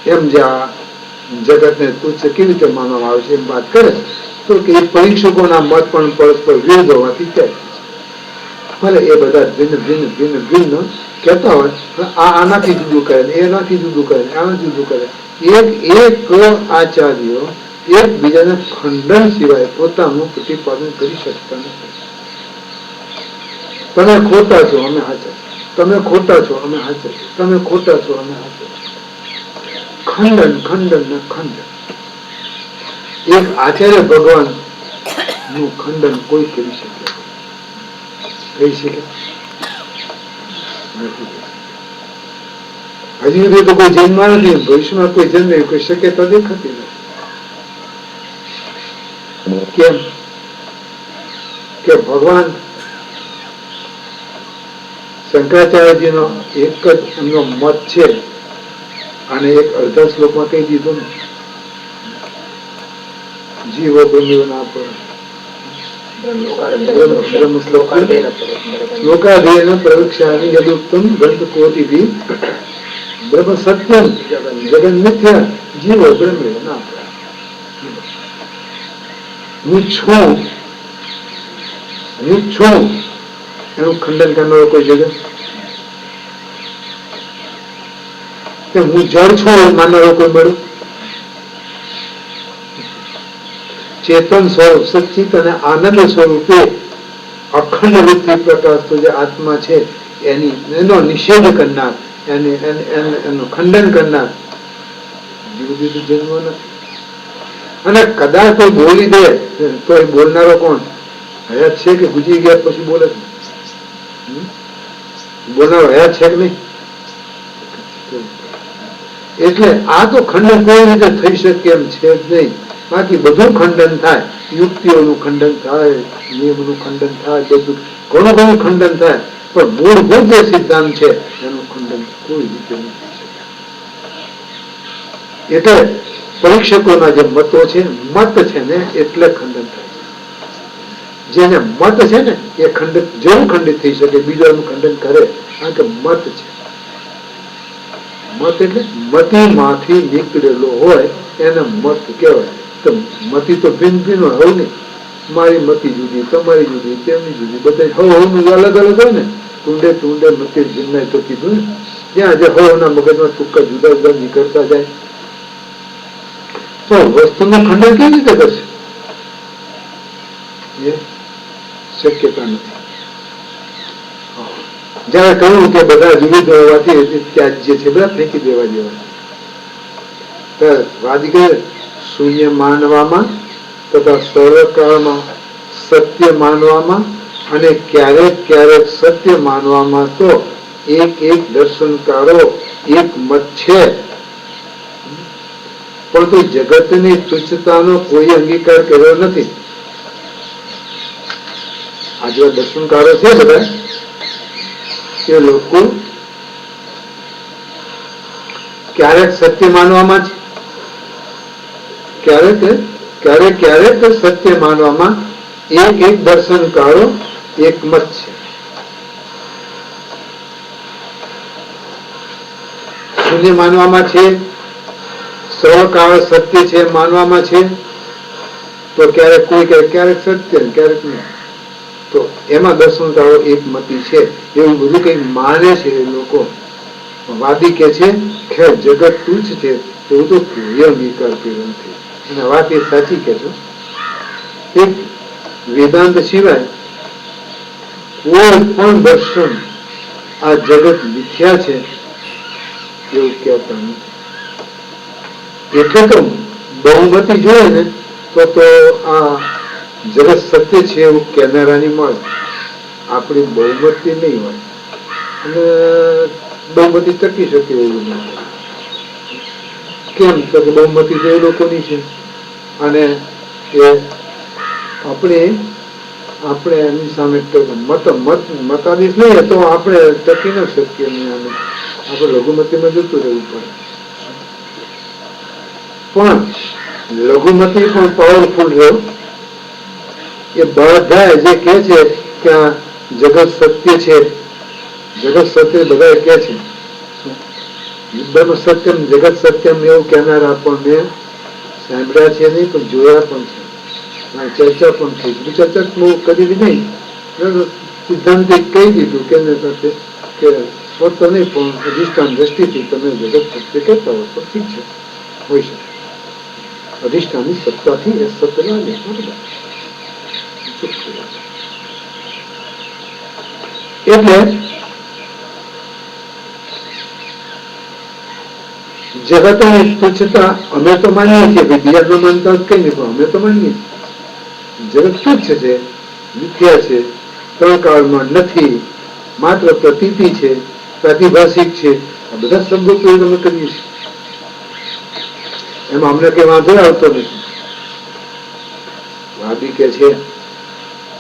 એમ જે આ જગતને તુચ્છ કેવી રીતે માનવામાં આવે છે એમ વાત કરે તો કે એ પરીક્ષકોના મત પણ પરસ્પર વિરુદ્ધ હોવાથી કહે ભલે એ બધા ભિન્ન ભિન્ન ભિન્ન ભિન્ન કહેતા હોય, આ આનાથી જુદું કરે ને એનાથી જુદું કરે, આનાથી જુદું કરે. એક આચાર્યો એકબીજાને ખંડન સિવાય પોતાનું પ્રતિપાદન કરી શકતા નથી. તમે ખોટા છો, અમે હાચા. તમે ખોટા છો, અમે હાચા. તમે ખોટા છો, અમે હાચા. ખંડન ખંડન ને ખંડન. એક આચાર્ય ભગવાન નું ખંડન કોઈ કરી શકે? કહી શકે? હજી સુધી તો કોઈ જન્મમાં નથી, ભવિષ્યમાં કોઈ જન્મે કોઈ શક્યતા દેખાતી નથી. કેમ કે ભગવાન શંકરાચાર્યજીનો એક જ એમનો મત છે અને એક અડધા શ્લોકમાં કહી દીધું ને, જીવો બ્રહ્મ ના પર લોકાધેયન પ્રવક્ષ્યામિ યદુક્તમ ગ્રંથ કોટિભિ બ્રહ્મ સત્યમ જગન મિથ્યા જીવો બ્રહ્મ ના પર. હું છું એનું ખંડન કરનારો કોઈ જગત, હું જળ છું એવું માનનારો કોઈ મળ્યું? ચેતન સ્વરૂપ સચ્ચિત અને આનંદ સ્વરૂપે અખંડ વૃત્તિ પ્રકાશ તો જે આત્મા છે એનો નિષેધ કરનાર, એનું ખંડન કરનાર જીવ જન્મ નથી. અને કદાચ કોઈ બોલી દે તો એ બોલનારો કોણ? હયાત છે કે ગુજરી ગયા પછી બોલે? બોલનારો હયાત છે કે નહીં? એટલે આ તો ખંડન કોઈ રીતે થઈ શકે એમ છે જ નહીં. બાકી બધું ખંડન થાય, યુક્તિઓનું ખંડન થાય, નિયમનું ખંડન થાય, બધું ઘણું ઘણું ખંડન થાય, પણ મૂળભૂત જે સિદ્ધાંત છે એનું ખંડન કોઈ રીતે નથી થઈ શકે. એટલે પરીક્ષકોના જે મતો છે, મત છે ને એટલે ખંડન થાય છે. જેને મત છે ને એ ખંડિત જેવું ખંડિત થઈ શકે, બીજાનું ખંડન કરે, કારણ કે મત છે. મત એટલે મતી માંથી નીકળેલો હોય એને મત કહેવાય. તો મતી તો ભિન્ન ભિન્ન હોય, હવ નહીં મારી મતી જુદી, તમારી જુદી, તેમની જુદી, બધા હવ અલગ અલગ હોય ને. ટુંડે મતી ભિન્ન તો કીધું ને, જ્યાં જે હવના મગજમાં ટૂંકા જુદા જુદા નીકળતા જાય તો વસ્તુનું ખંડન કેવી રીતે કરશે? એ શક્યતા નથી. જયારે કહ્યું કે બધા વિવિધ હોવાથી ત્યાજ્ય છે, બધા ફેંકી દેવા જેવા. વાદી કહે શૂન્ય માનવામાં તથા સર્વકાળમાં સત્ય માનવામાં અને ક્યારેક ક્યારેક સત્ય માનવામાં તો એક દર્શનકારો એક મત છે, પરંતુ જગતની તુચ્છતાનો કોઈ અંગીકાર કર્યો નથી. આ જે દર્શનકારો છે બધા એ લોકો ક્યારેક સત્ય માનવામાં છે, ક્યારેક સત્ય માનવામાં એક દર્શનકારો એક મત છે. શૂન્ય માનવામાં છે, સર્વકાળ સત્ય છે માનવામાં છે, તો ક્યારેક કોઈ ક્યારેક સત્ય ક્યારેક નહીં, તો એમાં દર્શનકારો એક મતી છે. એવું બધું કઈ માને છે એ લોકો. વાદી કે છે કે જગત તુચ્છ છે એવું તો કોઈ અંગીકાર કર્યો નથી. અને વાત એ સાચી કે છો, એક વેદાંત સિવાય કોઈ પણ દર્શન આ જગત મિથ્યા છે એવું કહેતા નથી. એટલે તો બહુમતી જોઈએ ને તો આ જગત સત્ય છે એવું કહેનારાની મળે, આપણી બહુમતી નહીં હોય અને બહુમતી ટકી શકે એવું નથી. કેમ તો કે બહુમતી તો એ લોકોની છે અને એ આપણે એની સામે મતાધીશ નહીં તો આપણે ટકી ન શકીએ નહીં. આપણે લઘુમતીમાં જતું રહેવું પડે. પણ લઘુમતી પણ પાવરફુલ રહ્યો. એ બધા જે કે છે કે આ જગત સત્ય છે, જગત સત્ય બધા કે છે બ્રહ્મ સત્યમ જગત સત્યમ એવું કહેનારા આપણને સાંભળ્યા છે નહીં, પણ જોયા પણ છે, ચર્ચા પણ થઈ. ચર્ચા કરી નહીં, સિદ્ધાંતે કહી દીધું કે સ્વત નહીં પણ અધિષ્ઠાન દ્રષ્ટિથી તમે જગત સત્ય કહેતા હો તો ઠીક છે, હોય શકે. અધિષ્ઠાનની સત્તાથી એ સત્ય લાગે બરોબર. એટલે જગતની તુચ્છતા અમે તો માનીએ છીએ, બીજા ન માનતા કઈ નહીં, પણ અમે તો માનીએ છીએ જગત તુચ્છ છે, મિથ્યા છે, ત્રણ કાળમાં નથી, માત્ર પ્રતીતિ છે, પ્રાતિભાષિક છે. આ બધા શબ્દો તો અમે કરીએ છીએ, એમાં અમને કઈ વાંધો આવતો નથી. વાદી કે છે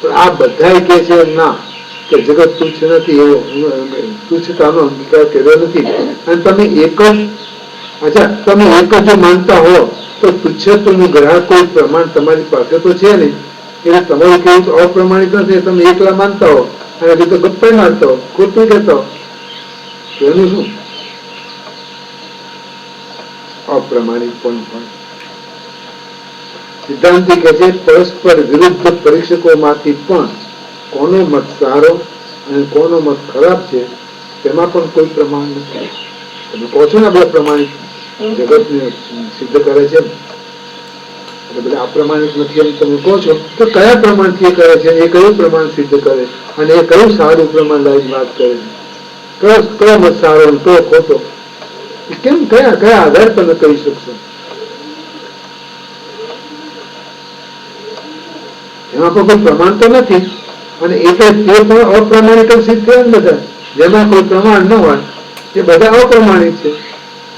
પણ આ બધા કે છે ના કે જગત તુચ્છ નથી એવો તુચ્છતાનો અંગીકાર કર્યો નથી. અને તમે એક જ તમે એક જ માનતા હો તો તુચ્છત્વનું ગ્રાહક કોઈ પ્રમાણ તમારી પાસે તો છે નહીં. એટલે તમારું કેવું તો અપ્રમાણિક નથી. તમે એકલા માનતા હો અને હજી તો ગપ્પા મારતા હો, ખોટું કહેતા હો, એનું શું? અપ્રમાણિક પણ સિદ્ધાંતિ કહે છે પરસ્પર વિરુદ્ધ પરીક્ષકોમાંથી પણ કોનો મત સારો અને કોનો મત ખરાબ છે તેમાં પણ કોઈ પ્રમાણ નથી. તમે કહો છો ને આપણે પ્રમાણિક જગતને સિદ્ધ કરે છે, એટલે બધા અપ્રમાણિક નથી એમ તમે કહો છો, તો કયા પ્રમાણથી એ કરે છે? એ કયું પ્રમાણ સિદ્ધ કરે અને એ કયું સારું પ્રમાણ લાવી વાત કરે છે? કયો મત સારો કયો ખોટો? કેમ કયા આધાર તમે કહી શકશો? એમાં પણ કોઈ પ્રમાણ તો નથી. અને એટલે તે પણ અપ્રમાણિક સિદ્ધ થયા ને બધા. જેમાં કોઈ પ્રમાણ ન હોય એ બધા અપ્રમાણિક છે.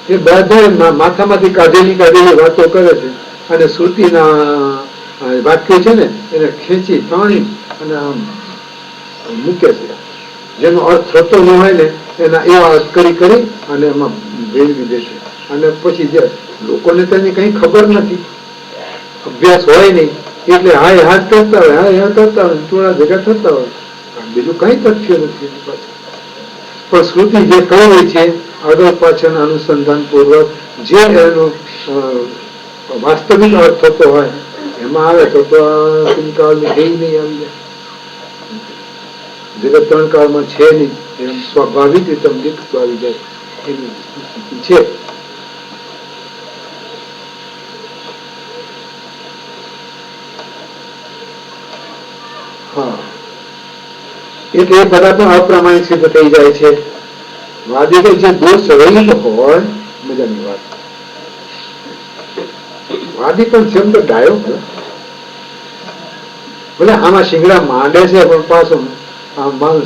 એ બધા માથામાંથી કાઢેલી વાતો કરે છે અને શ્રુતિના વાક્યો છે ને એને ખેંચી તાણી અને આમ મૂકે છે. જેનો અર્થ થતો ન હોય ને એના એવા અર્થ કરી અને એમાં ભેળવી દે છે. અને પછી જે લોકોને તેની કઈ ખબર નથી, અભ્યાસ હોય નહીં, એટલે હાય હાથ કરતા હોય, હાય હા કરતા હોય, થોડા ભેગા થતા હોય, બીજું કઈ તથ્ય નથી એની પાસે. પણ શ્રુતિ જે કહે છે આગળ પાછળ અનુસંધાન પૂર્વક જે એનો વાસ્તવિક અર્થ થતો હોય એમાં આવે તો કાળની ધ્યેય નહીં આવી જાય. જગત ત્રણ કાળમાં છે નહીં, એમ સ્વાભાવિક રીતે દીકતું આવી જાય એની છે. હા, એટલે એ બધા પણ અપ્રમાણિક સિદ્ધ થઈ જાય છે. વાદી જે દોષ રહિત હોય, મજાની વાત. વાદી પણ છે તો ડાયો ભલે આમાં શિંગડા માંડે છે પણ પાછો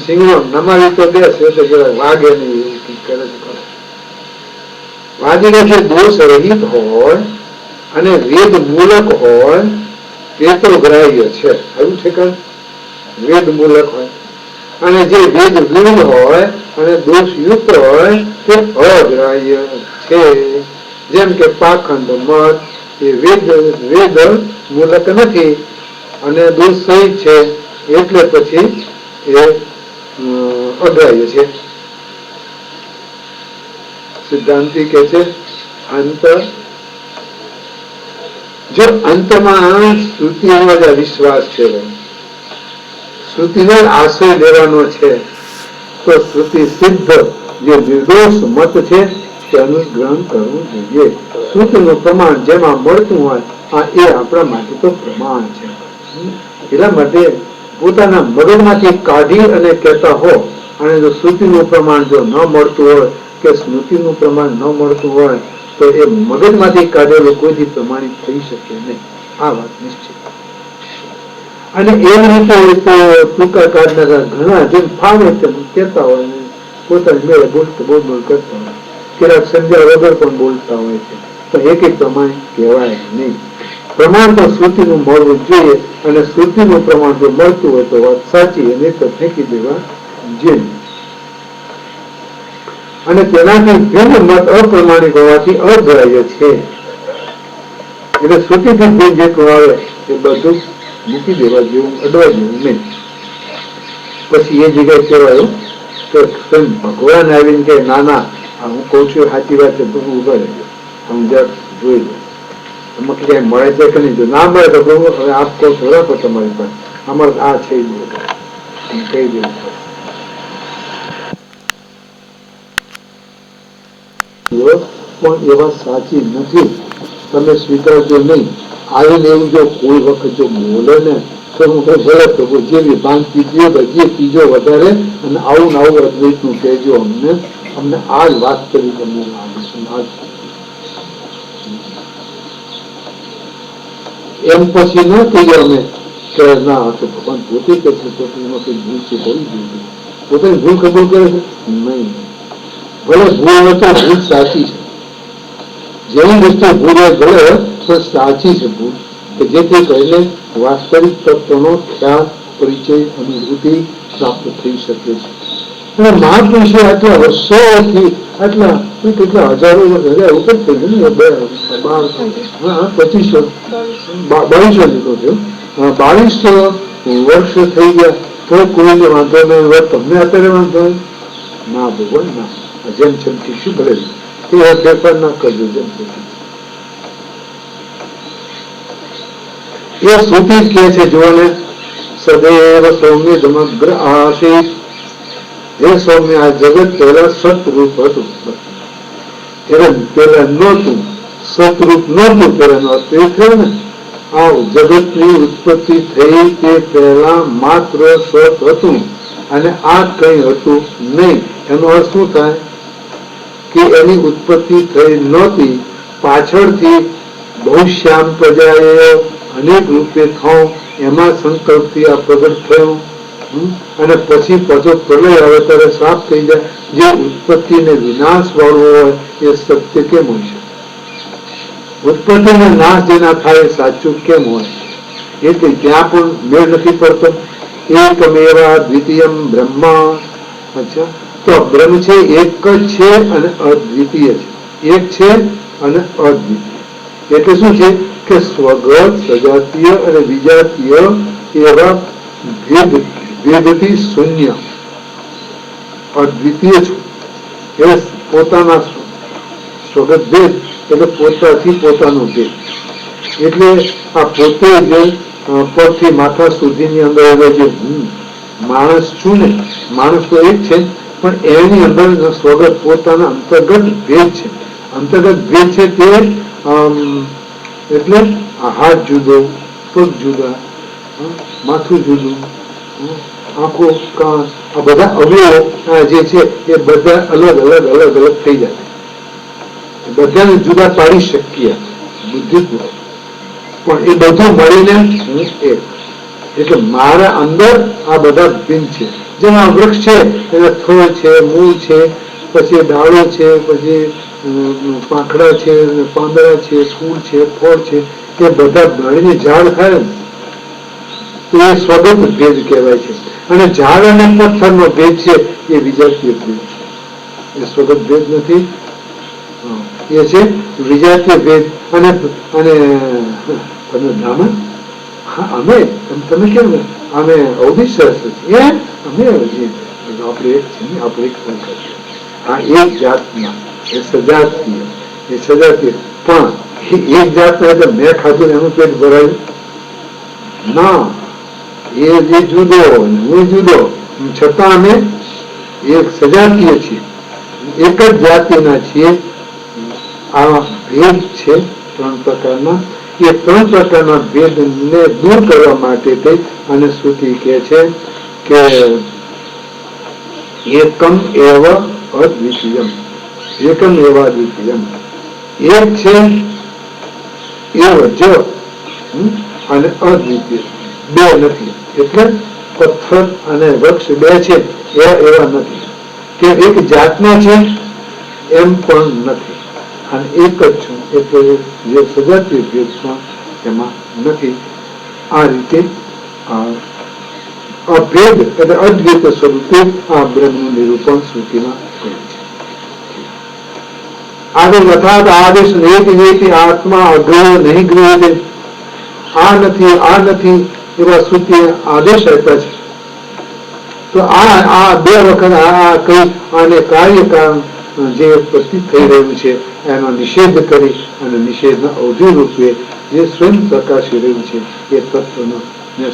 શિંગડો નમાવી તો બેસે એટલે વાગે નહીં એવું કઈ કરે છે. વાદી જે દોષ રહિત હોય અને વેદ મૂલક હોય તે તો ગ્રાહ્ય છે. આવ્યું છે કે વેદ મૂલક હોય અને જે વેદ વિરુદ્ધ હોય અને દોષયુક્ત હોય તે અગ્રાહ્ય છે. જેમ કે પાખંડ મત એ વેદ મૂલક નથી અને દોષ સહિત છે, એટલે પછી એ અગ્રાહ્ય છે. સિદ્ધાંતિ કે છે અંત જો અંતમાં શ્રુતિનો જ વિશ્વાસ છે, શ્રુતિનો આશ્રય લેવાનો છે, તો શ્રુતિ સિદ્ધ જે નિર્દોષ મત છે તેનું ગ્રહણ કરવું જોઈએ. શ્રુતિનું પ્રમાણ જેમાં મળતું હોય એ આપણા માટે તો પ્રમાણ છે. એટલા માટે પોતાના મગજમાંથી કાઢી અને કહેતા હો અને જો શ્રુતિનું પ્રમાણ જો ન મળતું હોય કે સ્મૃતિનું પ્રમાણ ન મળતું હોય તો એ મગજમાંથી કાઢેલું કોઈથી પ્રમાણિત થઈ શકે નહીં. આ વાત નિશ્ચિત. અને એવી રીતે ટૂંકા કાઢનારા ઘણા જેમ ફાવે તેમ કહેતા હોય ને પોતાની મેળે બોલ કરતા હોય, કેટલાક સમજ્યા વગર પણ બોલતા હોય છે, તો એક પ્રમાણિત કહેવાય નહીં. પ્રમાણ તો શ્રુતિનું મળવું જોઈએ અને શ્રુતિનું પ્રમાણ જો મળતું હોય તો વાત સાચી, અને તો ફેંકી દેવા જોઈએ. અને તેનાથી ભિન્ન મત અપ્રમાણિક હોવાથી અગ્રાહ્ય છે. એટલે શ્રુતિથી ભિન્ન જેટલું આવે એ બધું મૂકી દેવા જેવું, અડવા જેવું નહીં. પછી એ જગ્યાએ કહેવાયું કે ભગવાન આવીને કે ના હું કઉ છું સાચી વાત છે, તો હું ઉભા રહેજો, હું જરા જોઈ લો એમાં ક્યાંય મળે છે કે નહીં. જો ના મળે તો પ્રભુ હવે આપ કહો છો રાખો તમારી પાસે, અમારે આ છે કહી દેવું પણ એ વાત સાચી નથી, તમે સ્વીકારજો નહીં. આવીને એવું જો કોઈ વખત જો બોલે ને તો હું ભલે પ્રભુ જેવી ભાંગ પીજો જે પીજો વધારે અને આવું ને આવું અદ્વૈતનું કહેજો, અમને આ જ વાત કરી તમને લાગીશું. એમ પછી ન કહીએ અમે કે ના તો ભગવાન પોતે કહે છે તો એમાં કઈ ભૂલ છે હોવી જોઈએ. પોતાની ભૂલ કબૂલ કરે છે નહીં. ભલે ભૂલ તો ભૂલ સાચી છે, જેવી વસ્તુ ભૂલ હોય ભલે પણ સાચી છે ભૂલ, કે જેથી કરીને વાસ્તવિક તત્વનો ખ્યાલ પરિચય અનુભૂતિ પ્રાપ્ત થઈ શકે છે. અને મહાપુરુષે આટલા વર્ષોથી આટલા કેટલા હજારો હજાર ઉપર થઈ ગયું ને, 2500 2200 જેટલો થયો, 2200 વર્ષ થઈ ગયા તો કોઈને વાંધો નહીં હોય, તમને અત્યારે વાંધો હોય ના ભગવાન ના, જેમ જેમ ઠીક ભલે એ ફેરફાર ના કરજો, જેમ એ શ્રુતિ કહે છે જોને, સદૈવ સૌમ્ય સમગ્ર આશિત. હે સૌમ્ય, આ જગત પહેલા સતરૂપ હતું, પેલા નહોતું, સતરૂપ નહોતું પેલા એ થયો ને. આ જગતની ઉત્પત્તિ થઈ તે પહેલા માત્ર સત હતું અને આ કઈ હતું નહીં. એનો અર્થ શું થાય કે એની ઉત્પત્તિ થઈ નહોતી, પાછળથી બહુશ્યામ પ્રજાએ અનેક રૂપે થયું, એમાં સંકલ્પથી આ પ્રગટ થયું અને પછી પાછો પ્રલય આવે ત્યારે સાફ થઈ જાય. જે ઉત્પત્તિ ને વિનાશ વાળું હોય એ સત્ય કેમ હોય છે? ઉત્પત્તિ ને નાશ જેના થાય એ સાચું કેમ હોય? એટલે ત્યાં પણ મેળ નથી પડતો. એકમેવા દ્વિતીયમ બ્રહ્મ. અચ્છા, તો બ્રહ્મ છે એક જ છે અને અદ્વિતીય છે. એક છે અને અદ્વિતીય એટલે શું છે કે સ્વગત, સજાતીય અને વિજાતીય એવા ભેદથી શૂન્ય અદ્વિતીય છું. એ પોતાના સ્વગત ભેદ એટલે પોતાથી પોતાનો ભેદ. એટલે આ પોતે જ પગથી માથા સુધીની અંદર જે માણસ છું ને, માણસ તો એક છે પણ એની અંદર સ્વગત પોતાના અંતર્ગત ભેદ છે. અંતર્ગત ભેદ છે તે એટલે આ હાથ જુદો, પગ જુદા, માથું જુદું, આંખો, કાન, આ બધા અવયવો જે છે એ બધા અલગ અલગ અલગ અલગ થઈ જાય. બધાને જુદા પાડી શકીએ બુદ્ધિપૂર્વક, પણ એ બધું મળીને હું એક. એટલે મારા અંદર આ બધા ભિન્ન છે. જેમ આ વૃક્ષ છે એને થડ છે, મૂળ છે, પછી ડાળો છે, પછી પાંખડા છે, પાંદડા છે, ફૂલ છે, ફળ છે, એ બધા મળીને ઝાડ થાય તો એ સ્વગત ભેદ કહેવાય છે. અને ઝાડ અને પથ્થરનો ભેદ છે એ વિજાતીય ભેદ છે. એ સ્વગત ભેદ નથી, એ છે વિજાતીય ભેદ. અને તમે બ્રાહ્મણ? હા, અમે તમે કેમ? અમે અવિશ્વાસ છીએ, અમે આપણે એક છે ને, આપણે એક સંકલ્પ. હા, એક જાતના એ સજાતીય, એ સજાતીય. પણ એક જાતના એટલે મેં ખાધું એનું પેટ ભરાયું ના, એ જે જુદો હું જુદો, છતાં અમે એક સજાતીય છીએ, એક જ જાતિના છીએ. આ ભેદ છે ત્રણ પ્રકારના. એ ત્રણ પ્રકારના ભેદને દૂર કરવા માટે થઈ અને શ્રુતિ કહે છે કે એકમ એવ અદ્વિતીયમ, એકમ એવ અદ્વિતીયમ. એક છે એવ જ અને અદ્વિતીય, બે નથી. એટલે પથ્થર અને વૃક્ષ બે છે એવા નથી, કે એક જાતના છે એમ પણ નથી. અને એક જ છું એટલે જે સજાતીય ભેદ પણ એમાં નથી. આ રીતે અભેદ એટલે અદ્વૈત સ્વરૂપે આ બ્રહ્મનું નિરૂપણ શ્રુતિમાં કર્યું છે. આગળ યથાર્થ આદેશ નેતિ આત્મા અગ્રહ નહીં ગૃહ્યતે. આ નથી એવા શ્રુતિએ આદેશ આપ્યા છે. તો આ બે વખત આ કઈ આને કાર્ય કારણ જે પ્રતીત થઈ રહ્યું છે એનો નિષેધ કરી અને નિષેધના અવધિ રૂપે જે સ્વયં પ્રકાશી રહ્યું છે એ તત્વનો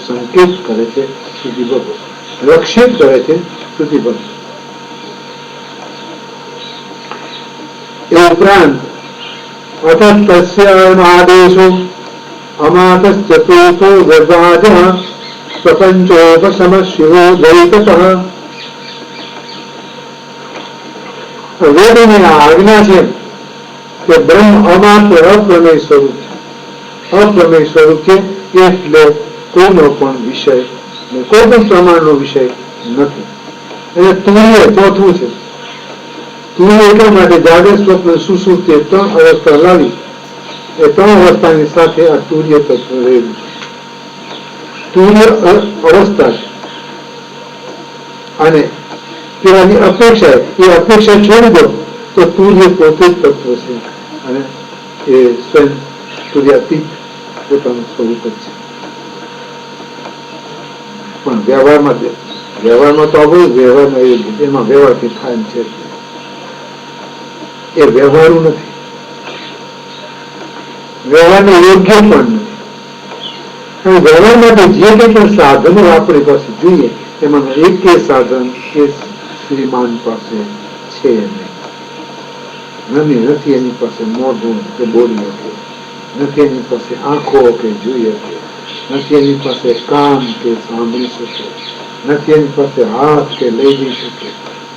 સંકેત કરે છે શ્રુતિબદ્ધ, લક્ષિત કરે છે શ્રુતિબદ્ધ. એ ઉપરાંત અથ તસ્ય આદેશો અમાતશ્ચતુર્થો ગર્ભાજ પ્રપંચોપશમ શિવો દ્વૈતતઃ. વેદની આજ્ઞા છે કે બ્રહ્મ અમાત્ર અપ્રમેય સ્વરૂપ છે. અપ્રમેય સ્વરૂપ છે એટલે કોઈનો પણ વિષય, કોઈ પણ પ્રમાણનો વિષય નથી. અને તુર્ય ચોથું છે. તુર્ય એટલા માટે જાગૃત, સ્વપ્ન, સુષુપ્તિ ત્રણ અવસ્થા લાવી. એ ત્રણ અવસ્થાની સાથે આ તુર્ય તત્વ રહેલું છે. તુર્ય અવસ્થા છે અને પેલાની અપેક્ષા, એ અપેક્ષા છોડી દો તો તુર્ય પોતે જ તત્વ છે અને એ સ્વયં તુર્યાતીત પોતાનું સ્વરૂપ જ છે. પણ વ્યવહારમાં તો આવું વ્યવહારમાં એમાં વ્યવહારથી થાય છે, એ વ્યવહારું નથી, વ્યવહારને યોગ્ય પણ નથી. અને વ્યવહાર માટે જે કંઈ પણ સાધનો આપણી પાસે જોઈએ એમાં એક સાધન એ શ્રીમાન પાસે છે નહીં. નથી એની પાસે મોઢું કે બોલી શકે, નથી એની પાસે આંખો કે જોઈ શકે, નથી એની પાસે કાન કે સાંભળી શકે, નથી એની પાસે હાથ કે લઈ જઈ શકે,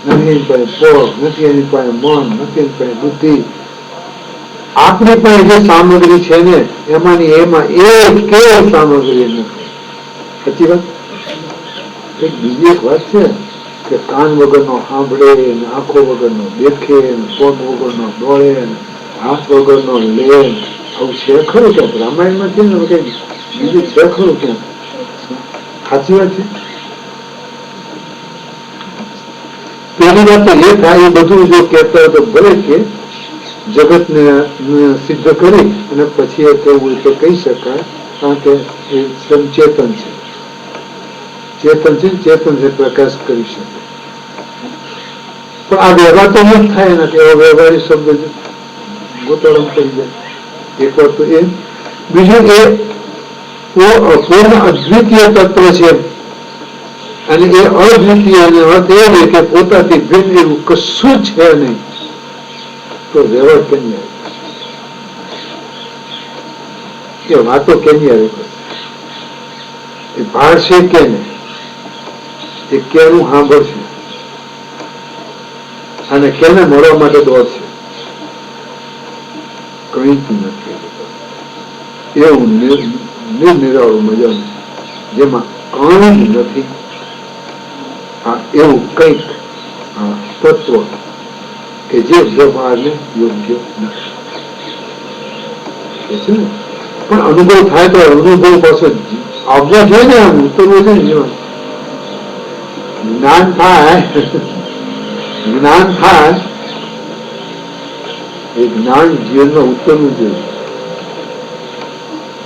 નથી એની પાસે પગ, નથી એની પાસે મન, નથી એની પાસે બુદ્ધિ. આપણી પાસે જે સામગ્રી છે ને એમાંની એમાં એક સામગ્રી નથી. સાચી વાત. બીજી એક વાત છે કે કાન વગરનો સાંભળે, આંખો વગરનો દેખે, પગ વગરનો દોડે, હાથ વગરનો લે, આવું છે ખરું ક્યાંક? રામાયણમાં છે ને કઈ બીજું છે ખરું ક્યાંક? સાચી વાત છે. પેલી વાત તો એ થાય, એ બધું જો કહેતા હોય તો ભલે કે જગત ને સિદ્ધ કરી અને પછી એ કહેવું તો કહી શકાય, કારણ કે એ ચેતન છે, ચેતન છે પ્રકાશ કરી શકે. પણ આ વ્યવહાર તો ન જ થાય નથી. એવો વ્યવહારી શબ્દ ગોટાળો કરી જાય. એક વાર તો એ, બીજું એ પૂર્ણ અદ્વિતીય તત્વ છે અને એ અદ્વિતીય અર્થ એ નહીં કે પોતાથી ભિન્ન એવું કશું છે નહીં, તો વ્યવહાર કેની આવે? એ વાતો કેની આવે? એ ભાળશે કે નહીં? એ કેનું સાંભળશે અને કેને મળવા માટે દોડશે? કઈ નથી. એવું નિરાળું મજાનું જેમાં કઈ નથી, એવું કઈક તત્વ કે જે વ્યવહારને યોગ્ય નથી. પણ અનુભવ થાય તો અનુભવ પાસે આવવા જોઈએ ને, આમ ઉતરવું છે ને જીવન. જ્ઞાન થાય એ જ્ઞાન જીવનમાં ઉતરવું જોઈએ.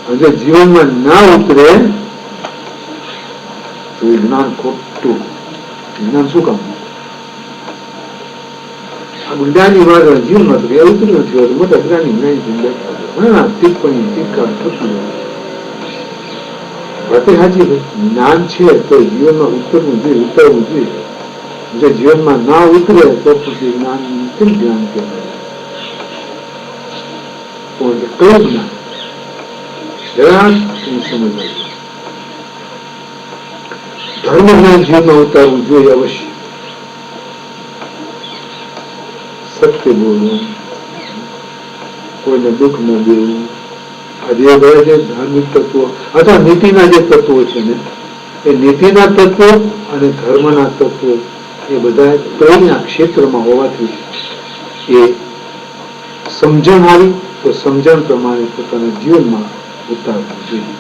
અને જો જીવનમાં ના ઉતરે તો એ જ્ઞાન ખોટું. જ્ઞાન શું કામ? જ્ઞાની વાત જીવનમાં તો એવું ઉતર્યું નથી, મોટા જ્ઞાની ટિપ્પણી ટીકા થતું વાતે સાચી. જ્ઞાન છે તો જીવનમાં ઉતરવું જોઈએ, ઉતરવું જોઈએ. જો જીવનમાં ના ઉતરે તો પછી જ્ઞાન કેમ જ્ઞાન કહેવાય? કયું જ્ઞાન? જરાક સમજવું. ધર્મ જ્ઞાન જીવનમાં ઉતારવું જોઈએ અવશ્ય. સત્ય બોલવું, કોઈને દુઃખ ન દેવું, આ જે બધા જે ધાર્મિક તત્વો અથવા નીતિના જે તત્વો છે ને, એ નીતિના તત્વો અને ધર્મના તત્વો એ બધા ત્રણના ક્ષેત્રમાં હોવાથી એ સમજણ આવી તો સમજણ પ્રમાણે પોતાના જીવનમાં ઉતારવું જોઈએ.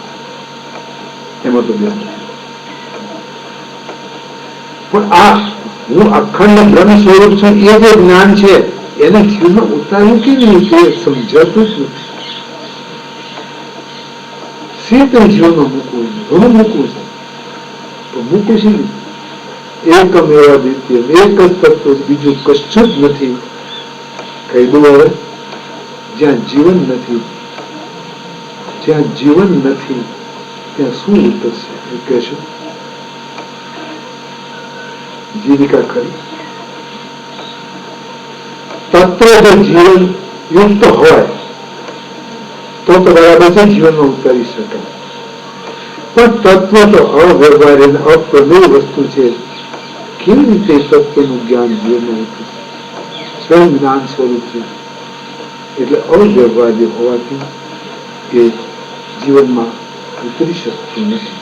એમાં તો બેન પણ આ હું અખંડ બ્રહ્મ સ્વરૂપ છું એ જે જ્ઞાન છે એને જીવનમાં ઉતારવું કેવી રીતે સમજાતું જ નથી. સીધું જીવનમાં મૂકવું, ઘણું મૂકવું છે તો મૂકવું છે ને. એકમ એવા દ્વિતીય, એક જ તત્વ, બીજું કશું જ નથી. કહી દઉં હવે, જ્યાં જીવન નથી ત્યાં શું ઉતરશે એ કહેશો? જીવિકા ખરી. તત્વ જો જીવન યુક્ત હોય તો બરાબર છે, જીવનમાં ઉતારી શકાય. પણ તત્વ તો અવ્યવહારી અને અપ્રમેય વસ્તુ છે. કેવી રીતે તત્વનું જ્ઞાન જીવનમાં ઉતરશે? સ્વયં જ્ઞાન સ્વરૂપ છે એટલે અવ્યવહારી હોવાથી એ જીવનમાં ઉતરી શકતું નથી.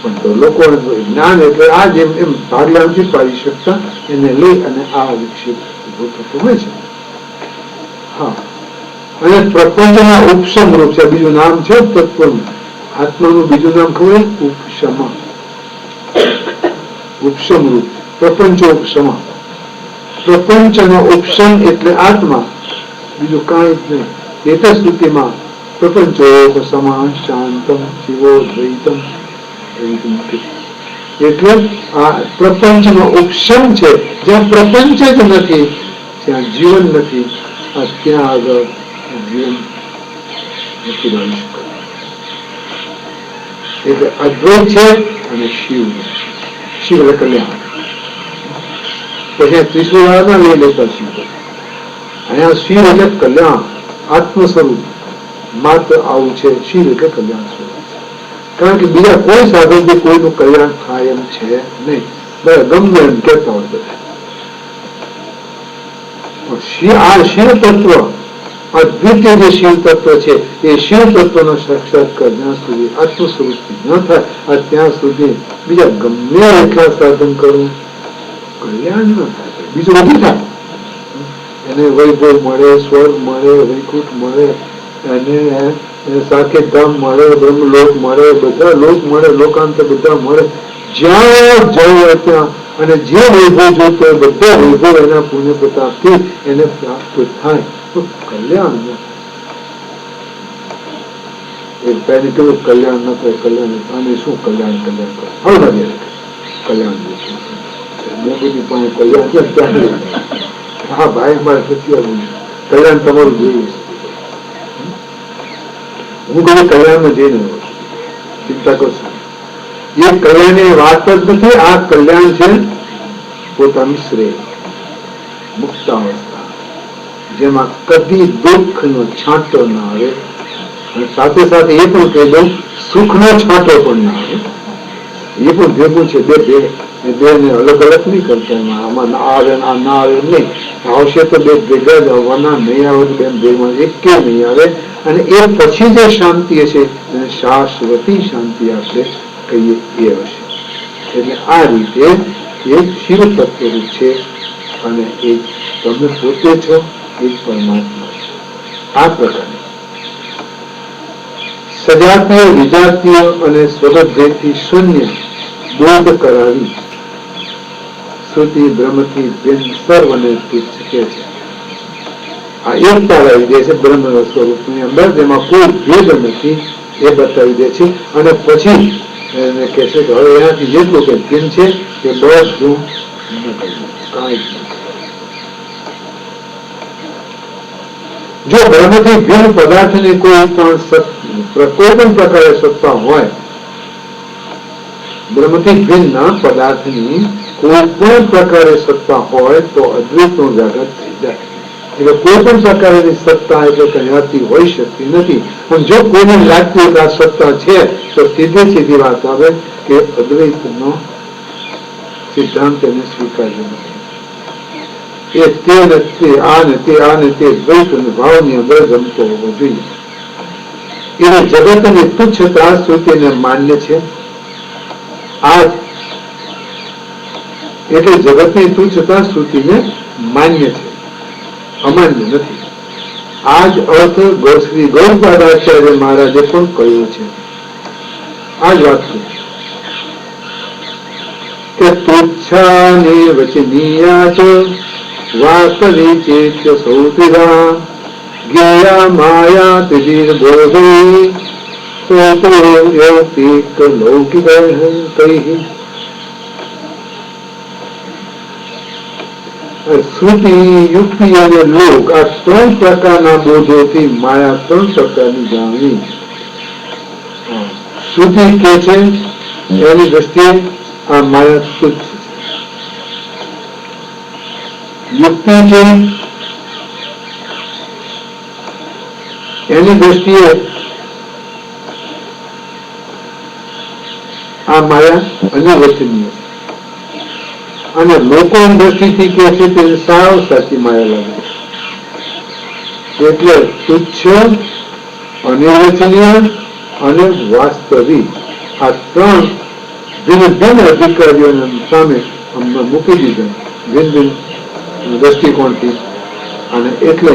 પણ તો લોકો જ્ઞાન એટલે આ જેમ એમ ભાગલા નથી પાડી શકતા, એને લઈ અને આ વિક્ષેપ ઉભો થતો હોય છે. હા, અને પ્રપંચના ઉપશમ રૂપ છે. બીજું નામ છે તત્વનું. આત્માનું બીજું નામ ખબર? ઉપશમ. ઉપશમ રૂપ, પ્રપંચો ઉપશમા. પ્રપંચનો ઉપશમ એટલે આત્મા, બીજું કાંઈ જ નહીં. એત સ્તુતિમાં પ્રપંચોપશમા શાંતમ શિવોદ્વૈતમ. એટલે આ પ્રપંચનો ઉપશમ છે. જ્યાં પ્રપંચ જ નથી ત્યાં જીવન નથી. ત્યાં આગળ જીવન નથી રહી શકે. એટલે અદ્વૈત છે અને શિવ. શિવ એટલે કલ્યાણ. પછી ત્રિશુળ ના લઈ લેતા શિવ. અહીંયા શિવ એટલે કલ્યાણ, આત્મ સ્વરૂપ માત્ર આવું છે. શિવ એટલે કલ્યાણ સ્વરૂપ. કારણ કે બીજા કોઈ સાધનથી કોઈનું કલ્યાણ થાય એમ છે નહીં. ગમે એમ કહેતા હોય બધા. આ શિવ તત્વ, અદ્વિતીય જે શિવ તત્વ છે એ શિવ તત્વનો સાક્ષાત્કાર જ્યાં સુધી આત્મ સ્વરૂપથી ન થાય ત્યાં સુધી બીજા ગમે એટલા સાધન કરવું કલ્યાણ ન થાય. બીજું બધું થાય. એને વૈભવ મળે, સ્વર્ગ મળે, વૈકુંઠ મળે, એને સાકેત ધામ મળે, બ્રહ્મલોક મળે, બધા લોક મળે, લોકાંત બધા મળે. જ્યાં જવું ત્યાં અને જે વૈભવ જોતો હોય બધા વૈભવ એના પુણ્ય પ્રતાપથી એને પ્રાપ્ત થાય તો કલ્યાણ ન થાય. એક પહેલી કેવું કલ્યાણ ન થાય, કલ્યાણ અને શું કલ્યાણ કલ્યાણ કરે હવે કલ્યાણ મેં બધી પાસે કલ્યાણ ક્યાં. હા ભાઈ મારે સત્ય કલ્યાણ તમારું જોયું છે. હું કદી કલ્યાણમાં જઈને ચિંતા કરશો. એ કલ્યાણની વાત જ નથી. આ કલ્યાણ છે પોતાનું શ્રેય, મુક્તાવસ્થા, જેમાં કદી દુઃખનો છાંટો ના આવે. અને સાથે સાથે એ પણ કહી દઉં સુખનો છાંટો પણ ના આવે. એ પણ ભેગું છે. બે ને અલગ અલગ નહીં કરતા. એમાં આમાં ના આવે આ ના આવે નહીં. આવશે તો બે ભેગા જ આવવાના, નહીં આવે તો બેન ભેગા એક કે નહીં આવે. અને એ પછી જે શાંતિ હશે એને શાશ્વતી શાંતિ આપણે કહીએ એ હશે. એટલે આ રીતે એક શિવ તત્વરૂપ છે અને એક તમે પોતે છો, એક પરમાત્મા છે. આ પ્રકારે સજાતીય, વિજાતીય અને સ્વગતથી શૂન્ય બોધ કરાવી શ્રુતિ બ્રહ્મથી ભિન્ન સર્વને તુચ્છ કે છે. આ એકતા લાવી દે છે બ્રહ્મ સ્વરૂપની અંદર, જેમાં કોઈ ભેદ નથી એ બતાવી દે છે. અને પછી એને કહે છે કે હવે એનાથી જેટલું કે ભિન્ન છે એ બધું કાંઈ જ નથી. જો બ્રહ્મથી ભિન્ન પદાર્થની કોઈ પણ પ્રકારે સત્તા હોય, બ્રહ્મથી ભિન્ન પદાર્થની કોઈ પણ પ્રકારે સત્તા હોય તો અદ્વૈતનો જાગૃત થઈ જાય. એટલે કોઈ પણ પ્રકારની સત્તા એટલે કયાથી હોઈ શકતી નથી. પણ જો કોઈને લાગતું હોય કે આ સત્તા છે તો સીધી વાત આવે કે અદ્વૈતનો સિદ્ધાંત એને સ્વીકાર્યો નથી. એ તે નથી, આ ને તે દ્વૈત અને ભાવની અંદર રમતો હોવો જોઈએ. એને જગતની તુચ્છતા શ્રુતિને માન્ય છે. આ એટલે જગતની તુચ્છતા શ્રુતિને માન્ય છે, અમાન્ય નથી. આ જ અર્થ શ્રી ગૌડપાદાચાર્ય મહારાજે પણ કહ્યું છે. આ જ વાત કે તુચ્છાની વચનીયા છે વાસ્તવિક ચેત્ય સૌતિરા જ્ઞેયા માયા ત્રિજીર બોધે સોતો યૌતિક લૌકિક કઈ. શ્રુતિ, યુક્તિ અને લોક આ ત્રણ પ્રકારના બોધોથી માયા ત્રણ પ્રકારની જાણવી. શ્રુતિ કે છે એની દ્રષ્ટિએ આ માયા તુચ્છ છે. યુક્તિ છે એની દ્રષ્ટિએ આ માયા અનિર્વચનીય છે. અને લોકોની દ્રષ્ટિથી કે છે તે સાવ સાચી માયા લાગે છે. એટલે તુચ્છ, અનિર્વચનીય અને વાસ્તવિક આ ત્રણ ભિન્ન ભિન્ન અધિકારીઓને સામે અમને મૂકી દીધા ભિન્ન ભિન્ન દ્રષ્ટિકોણથી. અને એટલે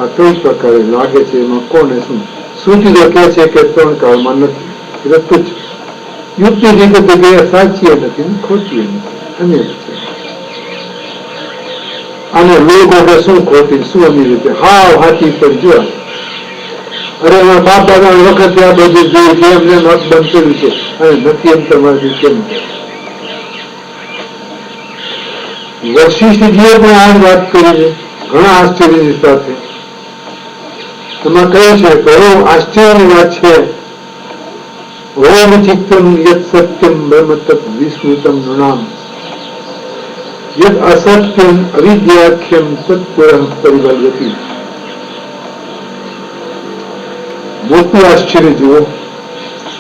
આ ત્રણ પ્રકારે લાગે છે. એમાં કોને શું? શ્રુતિ તો કહે છે કે ત્રણ કાળમાં નથી, એટલે તુચ્છ. યુક્તિ જે સાચી નથી, ખોટી નથી. અનેક છે. અને લોક વગર શું ખોટી શું અમી રીતે હાવ હાથી પર જો અરે એમાં બાપ દાદા વખત આ બધું જોયું છે એમને મત બંધ કર્યું છે અને નથી એમ તમારી કેમ વશિષ્ઠજીએ પણ આ વાત કરી છે ઘણા આશ્ચર્યની સાથે. એમાં કહે છે બહુ આશ્ચર્યની વાત છે. ઓમ ચિત્તમ યત સત્યમ બ્રહ્મ તત વિસ્મૃતમ નૃણામ યદ અસત્યમ અવિદ્યાખ્યમ તત્પુરઃ પરિવર્તતિ. મોટું આશ્ચર્ય જુઓ,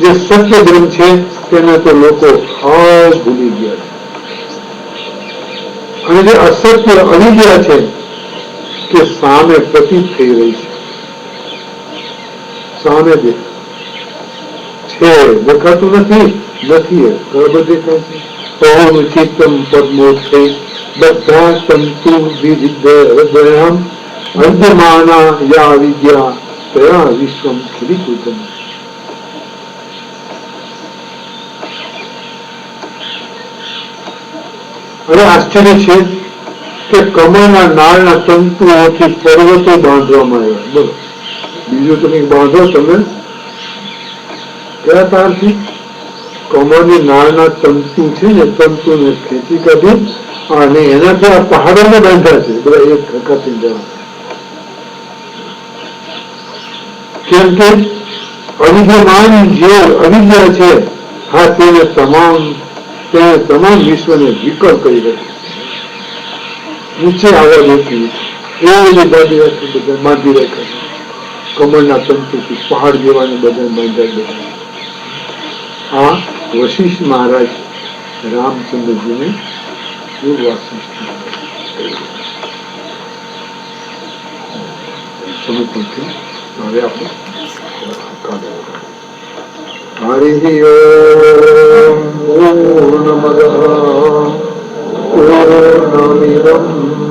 જે સત્ય ધર્મ છે તેને તો લોકો હાવ ભૂલી ગયા છે અને જે અસત્ય અવિદ્યા છે કે સામે પ્રતીત થઈ રહી છે, સામે છે, દેખાતું નથી બરાબર દેખાય છે. ઓમ ચિત્તમ પદ્મોક્ષે બધા તંતુ હૃદયમ અંધમાના યા વિદ્યા તયા વિશ્વમ ખિલીકૃતમ. હવે આશ્ચર્ય છે કે કમળના નાળના તંતુઓથી પર્વતો બાંધવામાં આવ્યા. બોલો બીજું તમે બાંધો તમે કયા તારથી? કમળની નાળના તંતુ છે ને તંતુને ખેંચી કાઢી અને એનાથી આ પહાડોને બાંધ્યા છે બધા એક ખકાતી જવા. કેમ કે અવિદ્યમાન જે અવિદ્યા છે હા તેને તમામ વિશ્વને વિકલ કરી રાખે, નીચે આવવા દેતી એવી બાંધી રાખે, બધા બાંધી રાખે કમળના તંતુથી પહાડ જેવાને બધા બાંધ્યા. આ વશિષ્ઠ મહારાજ રામચંદ્રજીને સમર્પણ. હવે આપણે હરિ ઓમ પૂર્ણમદઃ પૂર્ણમિદં